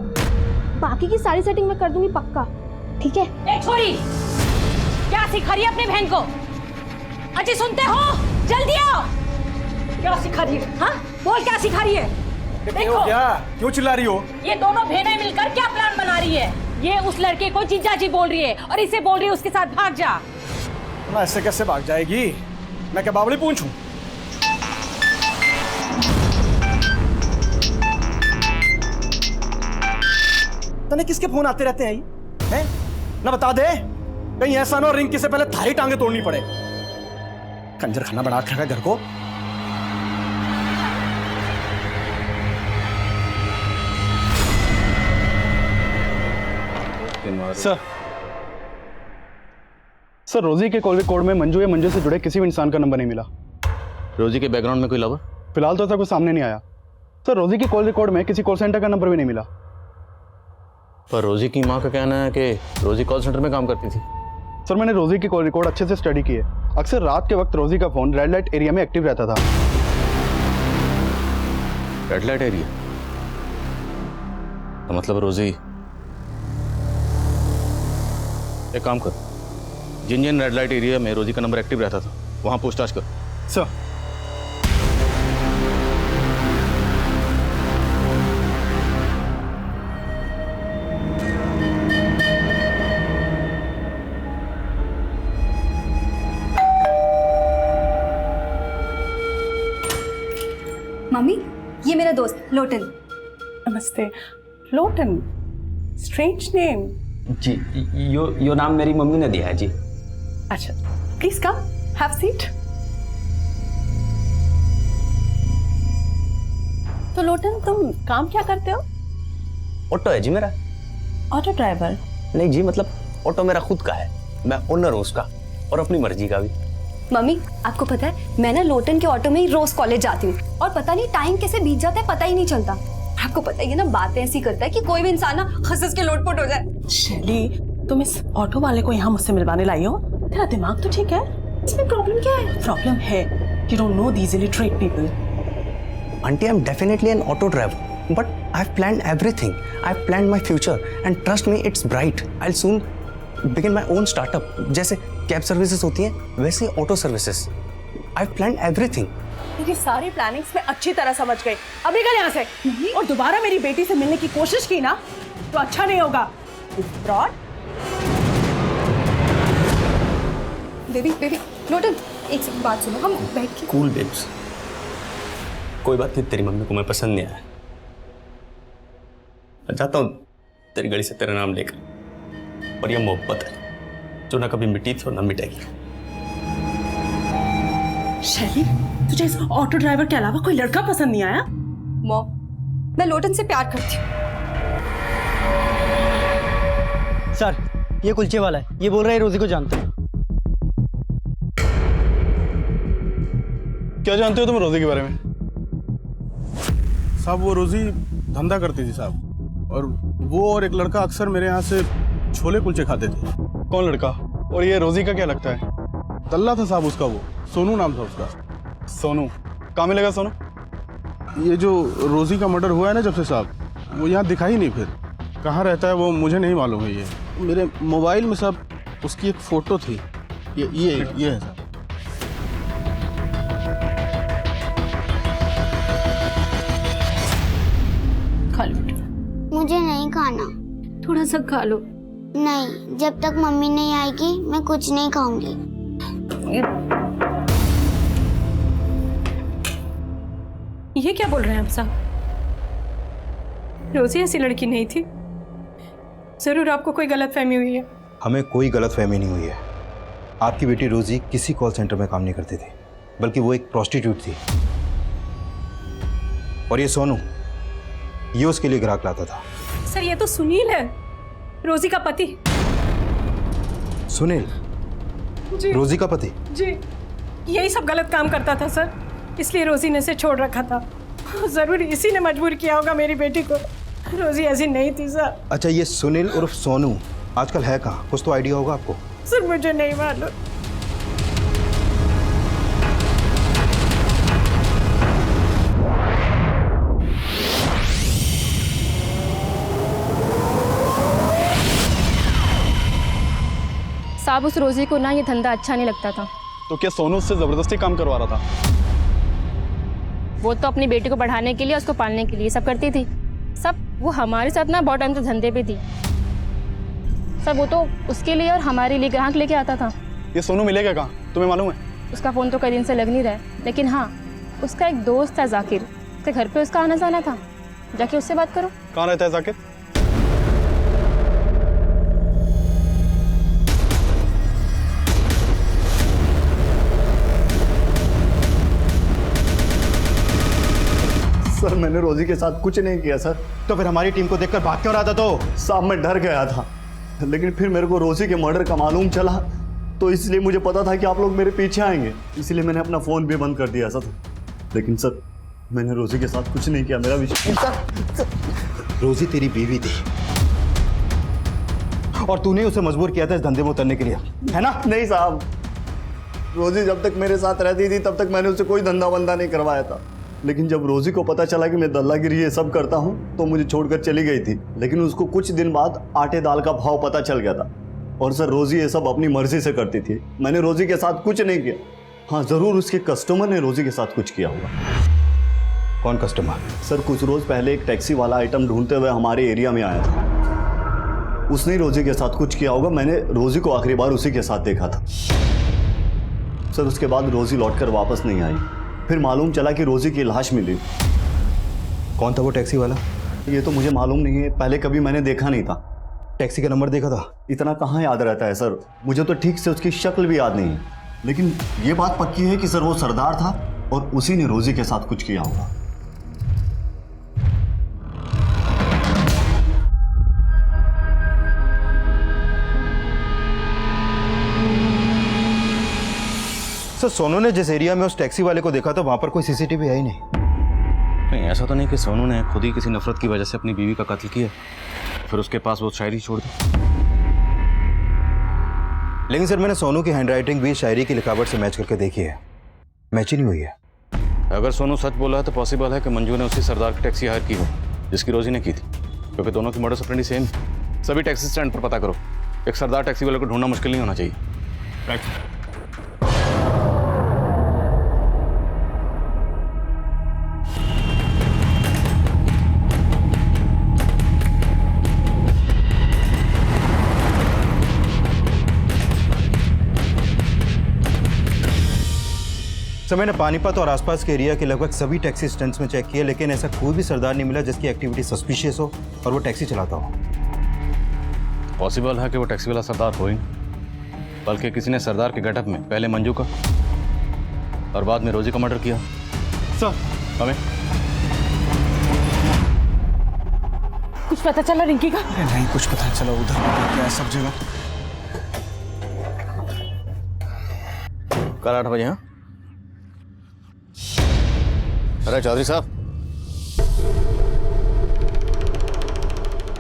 बाकी की सारी सेटिंग मैं कर दूंगी पक्का, ठीक है? ए छोरी, क्या सिखा रही है अपनी बहन को? अजी सुनते हो? जल्दी आओ। क्या सिखा रही है? हाँ, बोल क्या सिखा रही है? देखो क्या, क्यों चिल्ला रही हो? ये दोनों बहनें मिलकर क्या प्लान बना रही है? ये उस लड़के को जीजा जी बोल रही है और इसे बोल रही है उसके साथ भाग जा। मैं ऐसे कैसे भाग जाएगी? मैं क्या बावली पूंछूं? तने किसके फोन आते रहते हैं हैं? ना बता दे, कहीं ऐसा ना हो रिंकी से पहले थारी टांगे तोड़नी पड़े। कंजर खाना बना के रखा है घर को। सर रोजी के कॉल रिकॉर्ड में मंजू या मंजू से जुड़े किसी भी इंसान का नंबर नहीं मिला। रोजी के बैकग्राउंड में कोई लवर? फिलहाल तो ऐसा कुछ सामने नहीं आया। सर रोजी की कॉल रिकॉर्ड में किसी कॉल सेंटर का नंबर भी नहीं मिला। पर रोजी की माँ का कहना है कि रोजी कॉल सेंटर में काम करती थी। सर मैंने रोजी की कॉल रिकॉर्ड अच्छे से स्टडी की है। अक्सर रात के वक्त रोजी का फोन रेड लाइट एरिया में एक्टिव रहता था। Red light area? तो मतलब रोजी, एक काम कर, जिन जिन रेड लाइट एरिया में रोजी का नंबर एक्टिव रहता था वहां पूछताछ कर। सर मम्मी, ये मेरा दोस्त लोटन। नमस्ते। Lotan, strange name. जी, यो नाम मेरी मम्मी ने दिया है जी। अच्छा, प्लीज कम, हैव सीट। तो लोटन, तुम काम क्या करते हो? ऑटो है जी मेरा। Auto driver? नहीं जी, मतलब ऑटो मेरा खुद का है, मैं ओनर हूँ उसका, और अपनी मर्जी का भी। मम्मी, आपको पता है मैं ना लोटन के ऑटो में ही रोज कॉलेज जाती हूँ, और पता नहीं टाइम कैसे बीत जाता है, पता ही नहीं चलता। आपको पता ही है ना, बातें ऐसी करता है कि कोई भी इंसान ना हंस के लोटपोट हो जाए। शैली, तुम इस ऑटो वाले को यहाँ मुझसे मिलवाने लाई हो? तेरा दिमाग तो ठीक है? इसमें प्रॉब्लम क्या है? प्रॉब्लम है you don't know these illiterate people. Auntie, I'm definitely an auto driver, but I've planned everything. I've planned my future, and trust me, it's bright. I'll soon begin my own startup. जैसे कैब सर्विसेज होती हैं, वैसे auto services. I've planned everything. मेरी सारी प्लानिंग्स में अच्छी तरह समझ गई। अब निकल यहाँ से, और दोबारा मेरी बेटी से मिलने की कोशिश की ना तो अच्छा नहीं होगा। फ्रॉड। बेबी, लोटन, एक सेकंड बात सुनो, हम बैठ के। Cool babes. कोई बात नहीं, तेरी मम्मी को मैं पसंद नहीं आया। मैं चाहता हूँ तेरी गली से तेरा नाम लेकर, और ये मोहब्बत है जो ना कभी मिटी थी और ना मिटेगी। शैली, तुझे इस ऑटो ड्राइवर के अलावा कोई लड़का पसंद नहीं आया? मॉम, मैं लोटन से प्यार करती हूँ। सर, ये कुलचे वाला है, ये बोल रहा है रोजी को जानते हैं। क्या जानते हो तुम रोजी के बारे में? साहब, वो रोजी धंधा करती थी साहब, और वो और एक लड़का अक्सर मेरे यहाँ से छोले कुलचे खाते थे। कौन लड़का? और ये रोजी का क्या लगता है? तल्ला था साहब उसका, वो सोनू नाम था उसका। सोनू? कहाँ मिलेगा सोनू? ये जो रोजी का मर्डर हुआ है ना जब से साहब, वो यहाँ दिखा ही नहीं। फिर कहाँ रहता है वो मुझे नहीं मालूम है। ये मेरे मोबाइल में साहब उसकी एक फ़ोटो थी, ये है साहब। खा लो। मुझे नहीं खाना। थोड़ा सा खा लो। नहीं, जब तक मम्मी नहीं आएगी मैं कुछ नहीं खाऊंगी। ये क्या बोल रहे हैं आप साहब? रोजी ऐसी लड़की नहीं थी। जरूर आपको कोई गलतफहमी हुई है। हमें कोई गलतफहमी नहीं हुई है। आपकी बेटी रोजी किसी कॉल सेंटर में काम नहीं करती थी, बल्कि वो एक प्रोस्टिट्यूट थी। और ये सोनू, ये उसके लिए ग्राहक लाता था। सर, ये तो सुनील है, रोजी का पति। सुनील? जी। रोजी का पति? जी, यही सब गलत काम करता था सर, इसलिए रोजी ने इसे छोड़ रखा था। जरूर इसी ने मजबूर किया होगा मेरी बेटी को। रोजी ऐसी नहीं थी सर। अच्छा, ये सुनील उर्फ सोनू आजकल है कहाँ? कुछ तो आइडिया होगा आपको? सर, मुझे नहीं मालूम। साहब, उस रोजी को ना ये धंधा अच्छा नहीं लगता था। तो क्या सोनू उससे जबरदस्ती काम करवा रहा था? वो तो अपनी बेटी को बढ़ाने के लिए, उसको पालने के लिए सब करती थी। सब वो हमारे साथ ना बहुत टाइम से धंधे पे थी। सब वो तो उसके लिए और हमारे लिए ग्राहक लेके आता था। ये सोनू मिलेगा कहाँ, तुम्हें मालूम है? उसका फ़ोन तो कई दिन से लग नहीं रहा है, लेकिन हाँ, उसका एक दोस्त है जाकिर, उसके घर पे उसका आना जाना था। जाके उससे बात करो। कहाँ रहता है जाकिर? सर मैंने रोजी के साथ कुछ नहीं किया सर। तो फिर हमारी टीम को देखकर भाग क्यों रहा था? तो साहब मैं डर गया था, लेकिन फिर मेरे को रोजी के मर्डर का मालूम चला, तो इसलिए मुझे पता था कि आप लोग मेरे पीछे आएंगे, इसलिए मैंने अपना फ़ोन भी बंद कर दिया सर। लेकिन सर मैंने रोजी के साथ कुछ नहीं किया, मेरा विश्वास। रोजी तेरी बीवी थी और तूने उसे मजबूर किया था इस धंधे में उतरने के लिए, है ना? नहीं साहब, रोजी जब तक मेरे साथ रहती थी तब तक मैंने उससे कोई धंधा वंदा नहीं करवाया था, लेकिन जब रोजी को पता चला कि मैं दल्लागिरी ये सब करता हूँ तो मुझे छोड़कर चली गई थी। लेकिन उसको कुछ दिन बाद आटे दाल का भाव पता चल गया था। और सर रोजी ये सब अपनी मर्जी से करती थी, मैंने रोजी के साथ कुछ नहीं किया। हाँ ज़रूर उसके कस्टमर ने रोजी के साथ कुछ किया होगा। कौन कस्टमर? सर कुछ रोज़ पहले एक टैक्सी वाला आइटम ढूंढते हुए हमारे एरिया में आया था, उसने ही रोजी के साथ कुछ किया होगा। मैंने रोजी को आखिरी बार उसी के साथ देखा था सर। उसके बाद रोजी लौटकर वापस नहीं आई, फिर मालूम चला कि रोजी की लाश मिली। कौन था वो टैक्सी वाला? ये तो मुझे मालूम नहीं है, पहले कभी मैंने देखा नहीं था। टैक्सी का नंबर देखा था? इतना कहाँ याद रहता है सर, मुझे तो ठीक से उसकी शक्ल भी याद नहीं है, लेकिन ये बात पक्की है कि सर वो सरदार था और उसी ने रोजी के साथ कुछ किया होगा। सर सोनू ने जिस एरिया में उस टैक्सी वाले को देखा था वहां पर कोई सीसीटीवी है ही नहीं। नहीं ऐसा तो नहीं कि सोनू ने खुद ही किसी नफरत की वजह से अपनी बीवी का कत्ल किया फिर उसके पास वो शायरी छोड़ दी। लेकिन सर मैंने सोनू की हैंडराइटिंग भी शायरी की लिखावट से मैच करके देखी है, मैच ही नहीं हुई है। अगर सोनू सच बोला है तो पॉसिबल है कि मंजू ने उसी सरदार की टैक्सी हायर की हो जिसकी रोजी ने की थी, क्योंकि दोनों की मॉडस ऑपरेंडी सेम। सभी टैक्सी स्टैंड पर पता करो, एक सरदार टैक्सी वाले को ढूंढना मुश्किल नहीं होना चाहिए। राइट। सर मैंने पानीपत और आसपास के एरिया के लगभग सभी टैक्सी स्टैंड्स में चेक किया, लेकिन ऐसा कोई भी सरदार नहीं मिला जिसकी एक्टिविटी सस्पिशियस हो और वो टैक्सी चलाता हो। पॉसिबल है कि वो टैक्सी वाला सरदार हो ही, बल्कि किसी ने सरदार के गेटअप में पहले मंजू का और बाद में रोजी का मर्डर किया। सर हमें कुछ पता चला रिंकी का? नहीं कुछ पता चला, उधर क्या है सब जगह। कल 8 बजे। हाँ अरे चौधरी साहब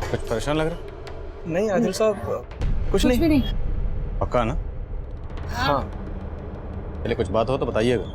कुछ परेशान लग रहा? नहीं आदिल साहब कुछ नहीं। भी नहीं। पक्का ना? हाँ पहले कुछ बात हो तो बताइएगा।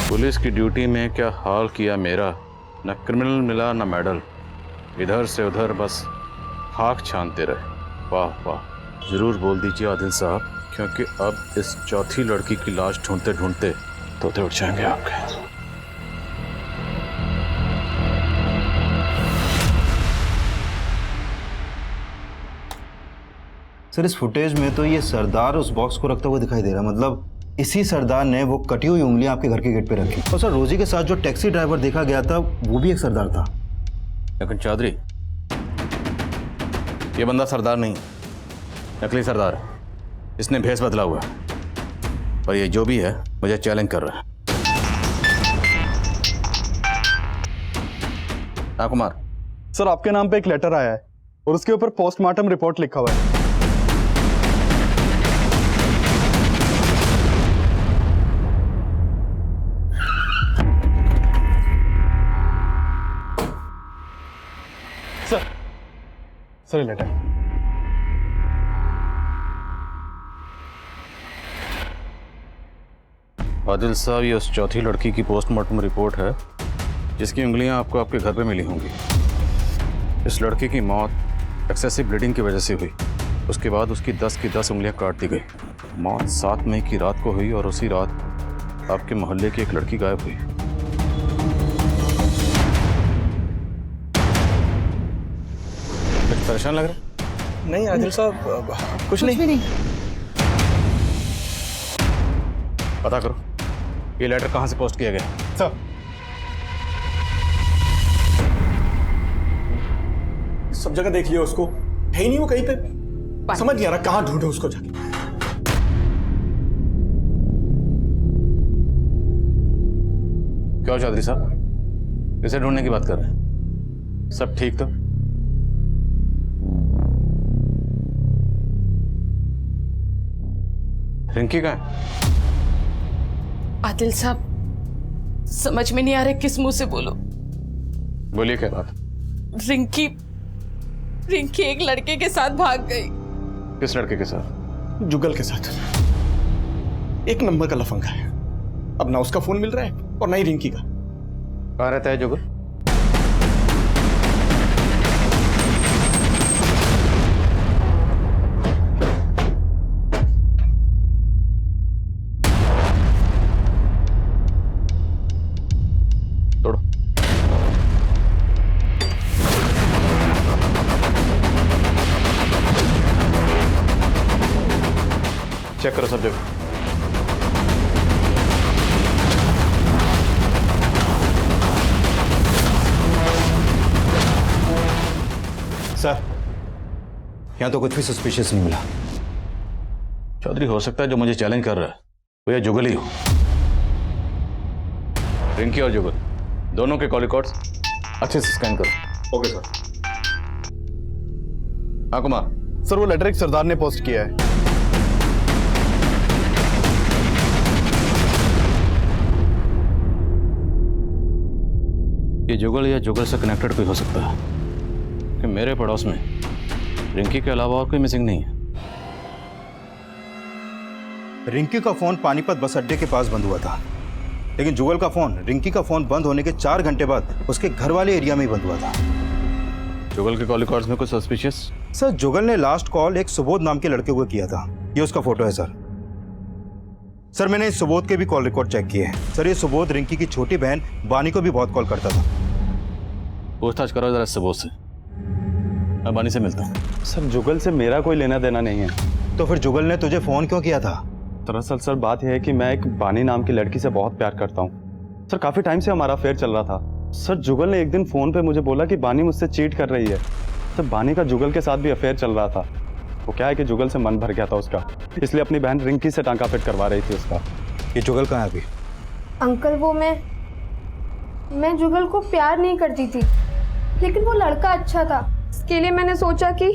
पुलिस की ड्यूटी में क्या हाल किया मेरा, न क्रिमिनल मिला न मेडल, इधर से उधर बस खाक छानते रहे। वाह वाह। जरूर बोल दीजिए आदिल साहब, क्योंकि अब इस चौथी लड़की की लाश ढूंढते ढूंढते तोते उठ जाएंगे आपके। सर इस फुटेज में तो ये सरदार उस बॉक्स को रखता हुआ दिखाई दे रहा है, मतलब इसी सरदार ने वो कटी हुई उंगलियां आपके घर के गेट पे रखी। और सर रोजी के साथ जो टैक्सी ड्राइवर देखा गया था वो भी एक सरदार था। लेकिन चौधरी ये बंदा सरदार नहीं, नकली सरदार है, इसने भेस बदला हुआ है और ये जो भी है मुझे चैलेंज कर रहा है। हाँ कुमार। सर आपके नाम पे एक लेटर आया है और उसके ऊपर पोस्टमार्टम रिपोर्ट लिखा हुआ है। Sir letter. आदिल साहब ये उस चौथी लड़की की पोस्टमार्टम रिपोर्ट है जिसकी उंगलियां आपको आपके घर पे मिली होंगी। इस लड़की की मौत एक्सेसिव ब्लीडिंग की वजह से हुई। उसके बाद उसकी 10 की 10 उंगलियां काट दी गई। मौत 7 मई की रात को हुई और उसी रात आपके मोहल्ले की एक लड़की गायब हुई। कुछ परेशान लग रहा है? नहीं आदिल साहब, कुछ नहीं। पता करो ये लेटर कहाँ से पोस्ट किया गया। सर, सब जगह देख लिया उसको, है ही नहीं वो कहीं पे। समझ नहीं आ रहा कहाँ ढूंढे उसको जाके। क्या चौधरी साहब, इसे ढूंढने की बात कर रहे हैं? सब ठीक तो? रिंकी कहाँ है? आदिल साहब, समझ में नहीं आ रहा किस मुंह से बोलो। बोलिए क्या बात? रिंकी एक लड़के के साथ भाग गई। किस लड़के के साथ? जुगल के साथ। एक नंबर का लफंगा है। अब ना उसका फोन मिल रहा है और ना ही रिंकी का। कहाँ रहता है जुगल? तोड़ो। चेक करो सब जगह। सर, यहाँ तो कुछ भी सस्पिशियस नहीं मिला। चौधरी, हो सकता है जो मुझे चैलेंज कर रहा है वो ये जुगल ही हो। रिंकी और जुगल दोनों के कॉल रिकॉर्ड्स अच्छे से स्कैन करो। Okay sir. हाँ कुमार। सर, वो लेटर एक सरदार ने पोस्ट किया है। ये जुगल या जुगल से कनेक्टेड कोई हो सकता है कि मेरे पड़ोस में रिंकी के अलावा और कोई मिसिंग नहीं है। रिंकी का फोन पानीपत बस अड्डे के पास बंद हुआ था, लेकिन जुगल का फोन रिंकी का फोन बंद होने के 4 घंटे बाद उसके घर वाले एरिया में ही बंद हुआ था। जुगल के कॉल रिकॉर्ड्स में कुछ सस्पिशियस? सर, जुगल ने लास्ट कॉल एक सुबोध नाम के लड़के को किया था। ये उसका फोटो है सर। सर, मैंने इस सुबोध के भी कॉल रिकॉर्ड चेक किए हैं। सर, ये सुबोध रिंकी की छोटी बहन बानी को भी बहुत कॉल करता था। पूछताछ करो जरा सुबोध से। मैं बानी से मिलता हूँ। सर, जुगल से मेरा कोई लेना देना नहीं है। तो फिर जुगल ने तुझे फोन क्यों किया था? दरअसल सर, बात यह है कि मैं एक बानी नाम की लड़की से बहुत प्यार करता हूँ। सर, काफी टाइम से हमारा अफेयर चल रहा था। सर, जुगल ने एक दिन फोन पे मुझे बोला कि बानी मुझसे चीट कर रही है। सर, बानी का जुगल के साथ भी अफेयर चल रहा था। वो क्या है कि जुगल से मन भर गया था उसका, इसलिए अपनी बहन रिंकी से टांका फिट करवा रही थी उसका। ये जुगल कहाँ है अभी? अंकल, वो मैं जुगल को प्यार नहीं करती थी, लेकिन वो लड़का अच्छा था। इसके लिए मैंने सोचा कि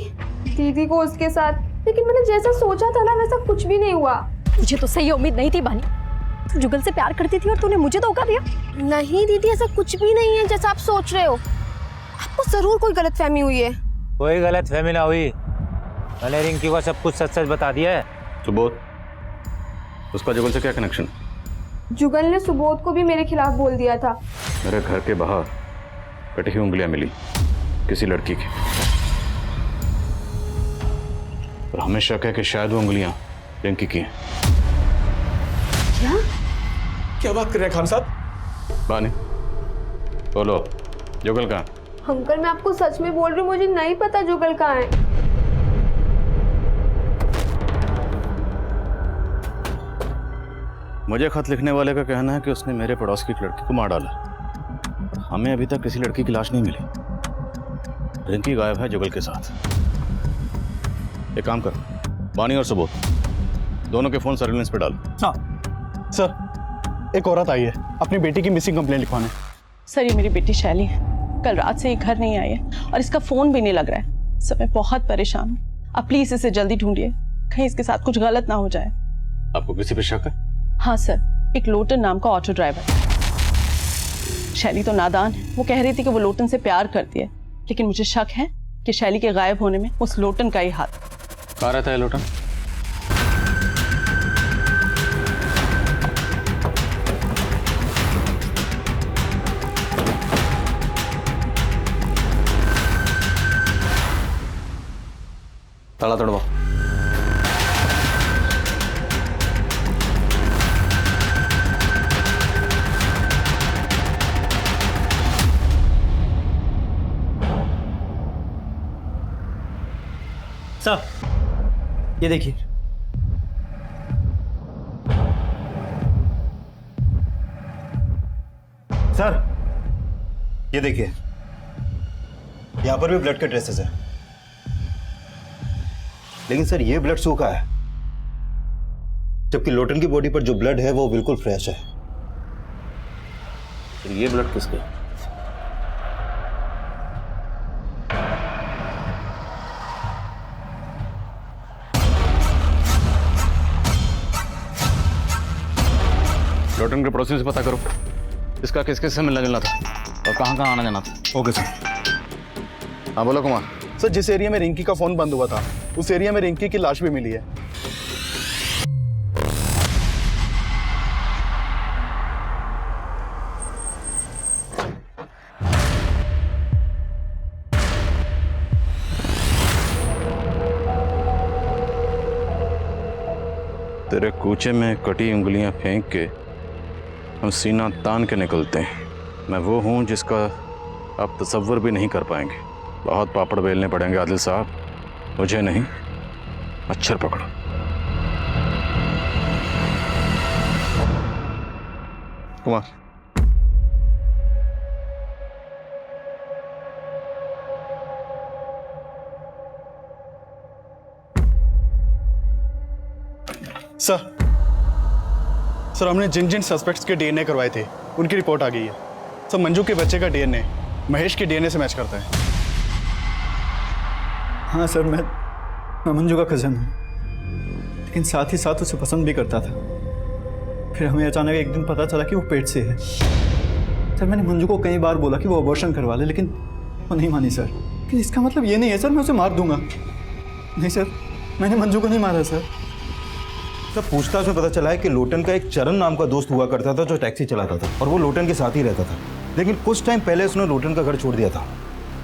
दीदी को उसके साथ, लेकिन मैंने जैसा सोचा था ना वैसा कुछ भी नहीं हुआ। मुझे तो सही उम्मीद नहीं थी बानी। तू जुगल से प्यार करती थी और तूने मुझे धोखा दिया। नहीं दीदी, ऐसा कुछ भी नहीं है जैसा आप सोच रहे हो। आपको जरूर कोई गलतफहमी हुई है। कोई गलतफहमी ना हुई। मैंने रिंकी को सब कुछ सच सच बता दिया है। सुबोध, उसका जुगल से क्या कनेक्शन? जुगल ने सुबोध को भी मेरे खिलाफ बोल दिया था। मेरे घर के बाहर कटी हुई उंगलियां मिली किसी लड़की की, और हमें शक है कि शायद वो उंगलियां रिंकी की हैं। क्या बात कर रहे हैं खान साहब? बानी, बोलो, जुगल कहाँ? अंकल, मैं आपको सच में बोल रही हूँ, मुझे नहीं पता जुगल कहाँ है। मुझे खत लिखने वाले का कहना है कि उसने मेरे पड़ोस की एक लड़की को मार डाला। हमें अभी तक किसी लड़की की लाश नहीं मिली। रिंकी गायब है जुगल के साथ। एक काम कर, बानी और सुबोध दोनों के फोन सर्विलेंस पे डाल। हाँ सर, एक औरत आई है अपनी बेटी की मिसिंग कंप्लेंट लिखवाने। सर, ये मेरी बेटी शैली है। कल रात से ये घर नहीं आई है और इसका फोन भी नहीं लग रहा है। सर, मैं बहुत परेशान हूँ। आप प्लीज इसे जल्दी ढूंढिए, कहीं इसके साथ कुछ गलत ना हो जाए। आपको किसी पे शक है? हाँ सर, एक लोटन नाम का ऑटो ड्राइवर। शैली तो नादान है। वो कह रही थी कि वो लोटन से प्यार करती है, लेकिन मुझे शक है कि शैली के गायब होने में उस लोटन का ही हाथ। कहाँ रहता है लोटन? ताला तोड़वाओ। साहब ये देखिए। सर ये देखिए, यहां पर भी ब्लड के ट्रेसेस हैं, लेकिन सर ये ब्लड सूखा है, जबकि लोटन की बॉडी पर जो ब्लड है वो बिल्कुल फ्रेश है। तो ये ब्लड किसका? लोटन के पड़ोसी से पता करो इसका किस किस से मिलना जुलना था और कहाँ कहाँ आना जाना था। Okay sir. हाँ बोलो कुमार। सर जिस एरिया में रिंकी का फोन बंद हुआ था उस एरिया में रिंकी की लाश भी मिली है। तेरे कूचे में कटी उंगलियां फेंक के हम सीना तान के निकलते हैं। मैं वो हूं जिसका आप तसव्वुर भी नहीं कर पाएंगे। बहुत पापड़ बेलने पड़ेंगे आदिल साहब, मुझे नहीं, मच्छर पकड़ो। कुमार सर हमने जिन जिन सस्पेक्ट्स के डीएनए करवाए थे उनकी रिपोर्ट आ गई है। सर मंजू के बच्चे का डीएनए महेश के डीएनए से मैच करता है। हाँ सर, मैं मंजू का कज़न हूँ, लेकिन साथ ही साथ उसे पसंद भी करता था। फिर हमें अचानक एक दिन पता चला कि वो पेट से है। सर मैंने मंजू को कई बार बोला कि वो अबॉर्शन करवा ले, लेकिन वो नहीं मानी सर। कि इसका मतलब ये नहीं है सर मैं उसे मार दूंगा। नहीं सर, मैंने मंजू को नहीं मारा सर। तब पूछताछ में पता चला है कि लोटन का एक चरण नाम का दोस्त हुआ करता था जो टैक्सी चलाता था और वो लोटन के साथ ही रहता था, लेकिन कुछ टाइम पहले उसने लोटन का घर छोड़ दिया था।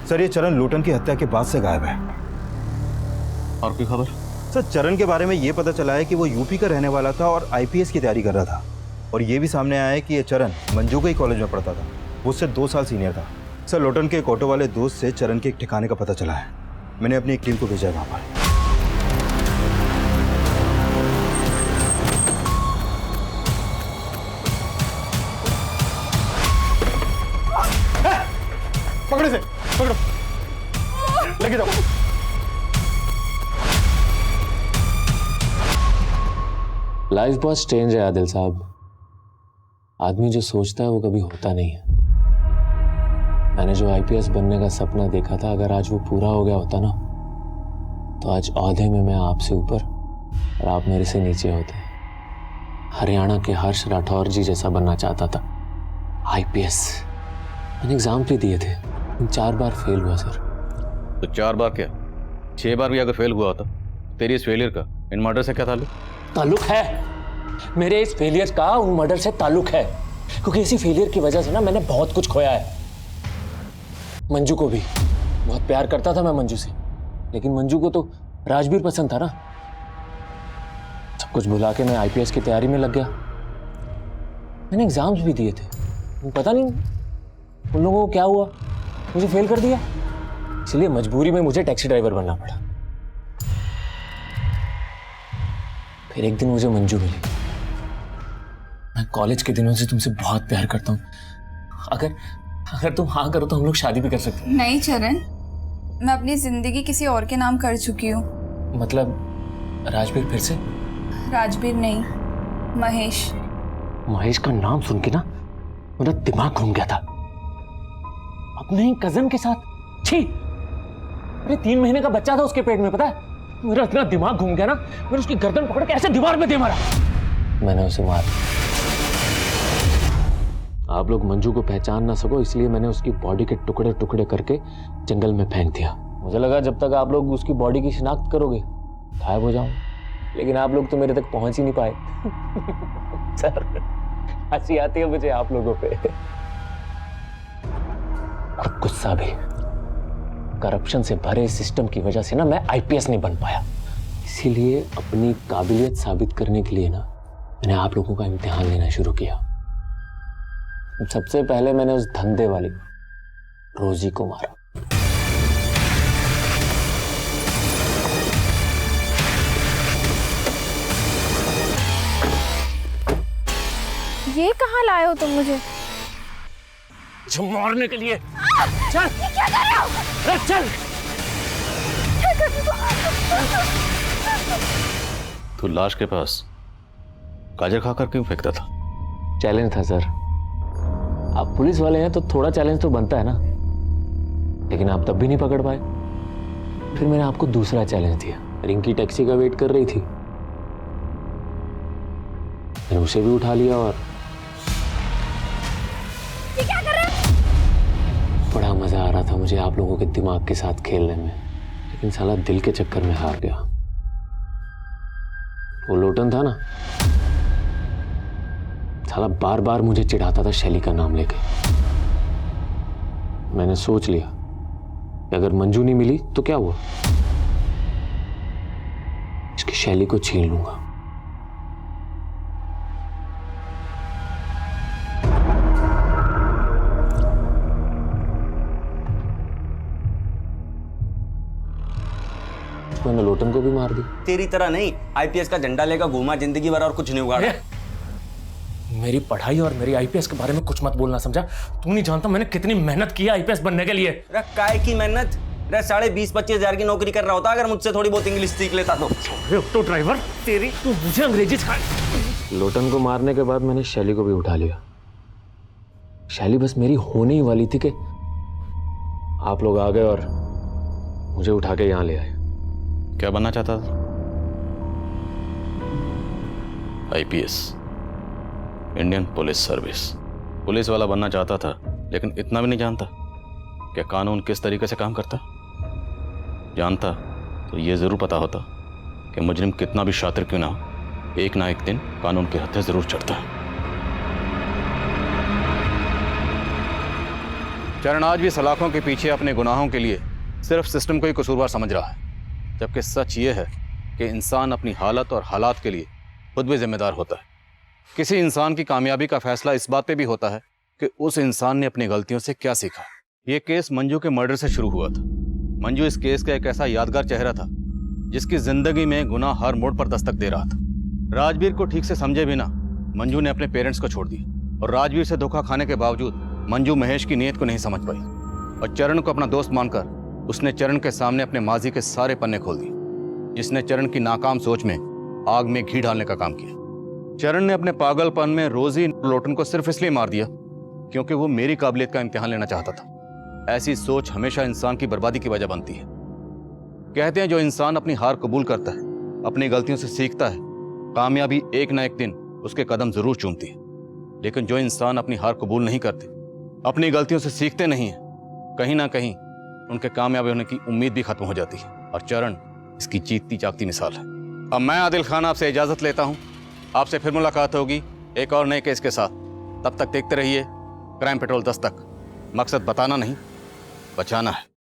सर ये चरण लोटन की हत्या के बाद से गायब है। और कोई खबर? सर चरण के बारे में ये पता चला है कि वो यूपी का रहने वाला था और आईपीएस की तैयारी कर रहा था। और ये भी सामने आया है कि ये चरण मंजू के ही कॉलेज में पढ़ता था, वो उससे 2 साल सीनियर था। सर लोटन के एक ऑटो वाले दोस्त से चरण के एक ठिकाने का पता चला है। मैंने अपनी एक टीम को भेजा है वहाँ पर। पकड़े से पकड़ो, लेके जाओ। लाइफ बहुत स्ट्रेंज है आदिल साहब। आदमी जो सोचता है वो कभी होता नहीं है। मैंने जो आईपीएस बनने का सपना देखा था, अगर आज वो पूरा हो गया होता ना, तो आज औहदे में मैं आपसे ऊपर और आप मेरे से नीचे होते। हरियाणा के हर्ष राठौर जी जैसा बनना चाहता था। आईपीएस मैंने एग्जाम भी दिए थे, 4 बार फेल हुआ सर। तो 4 बार क्या 6 बार भी अगर फेल हुआ होता, तेरी इस फेलियर का इन मर्डर से क्या ताल्लुक है? मेरे इस फेलियर का उन मर्डर से ताल्लुक है, क्योंकि इसी फेलियर की वजह से ना मैंने बहुत कुछ खोया है। मंजू को भी बहुत प्यार करता था मैं मंजू से, लेकिन मंजू को तो राजवीर पसंद था ना। सब कुछ भुला के मैं आईपीएस की तैयारी में लग गया। मैंने एग्जाम्स भी दिए थे, पता नहीं उन लोगों को क्या हुआ, मुझे फेल कर दिया। इसलिए मजबूरी में मुझे टैक्सी ड्राइवर बनना पड़ा। फिर एक दिन मुझे मंजू मिली। मैं कॉलेज के दिनों से तुमसे बहुत प्यार करता हूँ। अगर तुम हाँ करो तो हम लोग शादी भी कर सकते हैं। नहीं चरण, मैं अपनी जिंदगी किसी और के नाम कर चुकी हूँ। मतलब राजवीर फिर से? राजवीर नहीं, महेश। महेश का नाम सुन के ना मेरा दिमाग घूम गया था। अपने ही कजन के साथ, छी, मेरे 3 महीने का बच्चा था उसके पेट में, पता है? मेरा इतना दिमाग घूम गया ना, मैंने उसकी गर्दन पकड़ के ऐसे दीवार में दे मारा। मैंने उसे मारा। आप लोग मंजू को पहचान ना सको इसलिए मैंने उसकी बॉडी के टुकड़े टुकड़े करके जंगल में फेंक दिया। मुझे लगा जब तक आप लोग उसकी बॉडी की शिनाख्त करोगे गायब हो जाऊं, लेकिन आप लोग तो मेरे तक पहुंच ही नहीं पाए। सर हंसी आती है मुझे आप लोगों पे। और गुस्सा भी। करप्शन से भरे सिस्टम की वजह से ना मैं आईपीएस नहीं बन पाया। इसीलिए अपनी काबिलियत साबित करने के लिए ना मैंने आप लोगों का इम्तिहान लेना शुरू किया। सबसे पहले मैंने उस धंधे वाली रोजी को मारा। ये कहाँ लाए हो तुम मुझे? जो मारने के लिए। चल। ये क्या कर रहे हो? अरे चल। तू लाश के पास गाजर खाकर क्यों फेंकता था? चैलेंज था सर। आप पुलिस वाले हैं तो थोड़ा चैलेंज तो बनता है ना, लेकिन आप तब भी नहीं पकड़ पाए। फिर मैंने आपको दूसरा चैलेंज दिया। रिंकी टैक्सी का वेट कर रही थी, मैंने उसे भी उठा लिया और ये क्या कर रहे हो? बड़ा मजा आ रहा था मुझे आप लोगों के दिमाग के साथ खेलने में, लेकिन साला दिल के चक्कर में हार गया। वो लोटन था ना, साला बार बार मुझे चिढ़ाता था शैली का नाम लेके। मैंने सोच लिया कि अगर मंजू नहीं मिली तो क्या हुआ, इसकी शैली को छीन लूंगा। मैंने लोटन को भी मार दी। तेरी तरह नहीं, आईपीएस का झंडा लेकर घूमा जिंदगी भर और कुछ नहीं उगाड़ा। मेरी पढ़ाई और मेरी आईपीएस के बारे में कुछ मत बोलना, समझा? तू नहीं जानता मैंने कितनी मेहनत की है आईपीएस बनने के लिए। काय की मेहनत? 20-25 हजार की नौकरी कर रहा होता अगर मुझसे थोड़ी बहुत इंग्लिश सीख लेता तो। तो ड्राइवर तेरी, तू मुझे अंग्रेजी सिखा। लोटन को मारने के बाद मैंने शैली को भी उठा लिया। शैली बस मेरी होने ही वाली थी कि आप लोग आ गए और मुझे उठा के यहाँ ले आए। क्या बनना चाहता था? IPS, Indian police service. Police वाला बनना चाहता था, लेकिन इतना भी नहीं जानता कि कानून किस तरीके से काम करता। जानता तो ये जरूर पता होता कि मुजरिम कितना भी शातिर क्यों ना हो, एक ना एक दिन कानून के हत्थे जरूर चढ़ता है। चरण आज भी सलाखों के पीछे अपने गुनाहों के लिए सिर्फ सिस्टम को ही कसूरवार समझ रहा है, जबकि सच ये है कि इंसान अपनी हालत और हालात के लिए खुद भी जिम्मेदार होता है। किसी इंसान की कामयाबी का फैसला इस बात पे भी होता है कि उस इंसान ने अपनी गलतियों से क्या सीखा। ये केस मंजू के मर्डर से शुरू हुआ था। मंजू इस केस का एक ऐसा यादगार चेहरा था जिसकी जिंदगी में गुनाह हर मोड़ पर दस्तक दे रहा था। राजवीर को ठीक से समझे बिना मंजू ने अपने पेरेंट्स को छोड़ दिया, और राजवीर से धोखा खाने के बावजूद मंजू महेश की नीयत को नहीं समझ पाई, और चरण को अपना दोस्त मानकर उसने चरण के सामने अपने माजी के सारे पन्ने खोल दिए, जिसने चरण की नाकाम सोच में आग में घी डालने का काम किया। चरण ने अपने पागलपन में रोजी लोटन को सिर्फ इसलिए मार दिया क्योंकि वो मेरी काबिलियत का इम्तिहान लेना चाहता था। ऐसी सोच हमेशा इंसान की बर्बादी की वजह बनती है। कहते हैं जो इंसान अपनी हार कबूल करता है, अपनी गलतियों से सीखता है, कामयाबी एक ना एक दिन उसके कदम जरूर चूमती है। लेकिन जो इंसान अपनी हार कबूल नहीं करते, अपनी गलतियों से सीखते नहीं है, कहीं ना कहीं उनके कामयाबी होने की उम्मीद भी खत्म हो जाती है, और चरण इसकी जीतती जागती मिसाल है। अब मैं आदिल खान आपसे इजाजत लेता हूं। आपसे फिर मुलाकात होगी एक और नए केस के साथ। तब तक देखते रहिए क्राइम पेट्रोल 10 तक। मकसद बताना नहीं, बचाना है।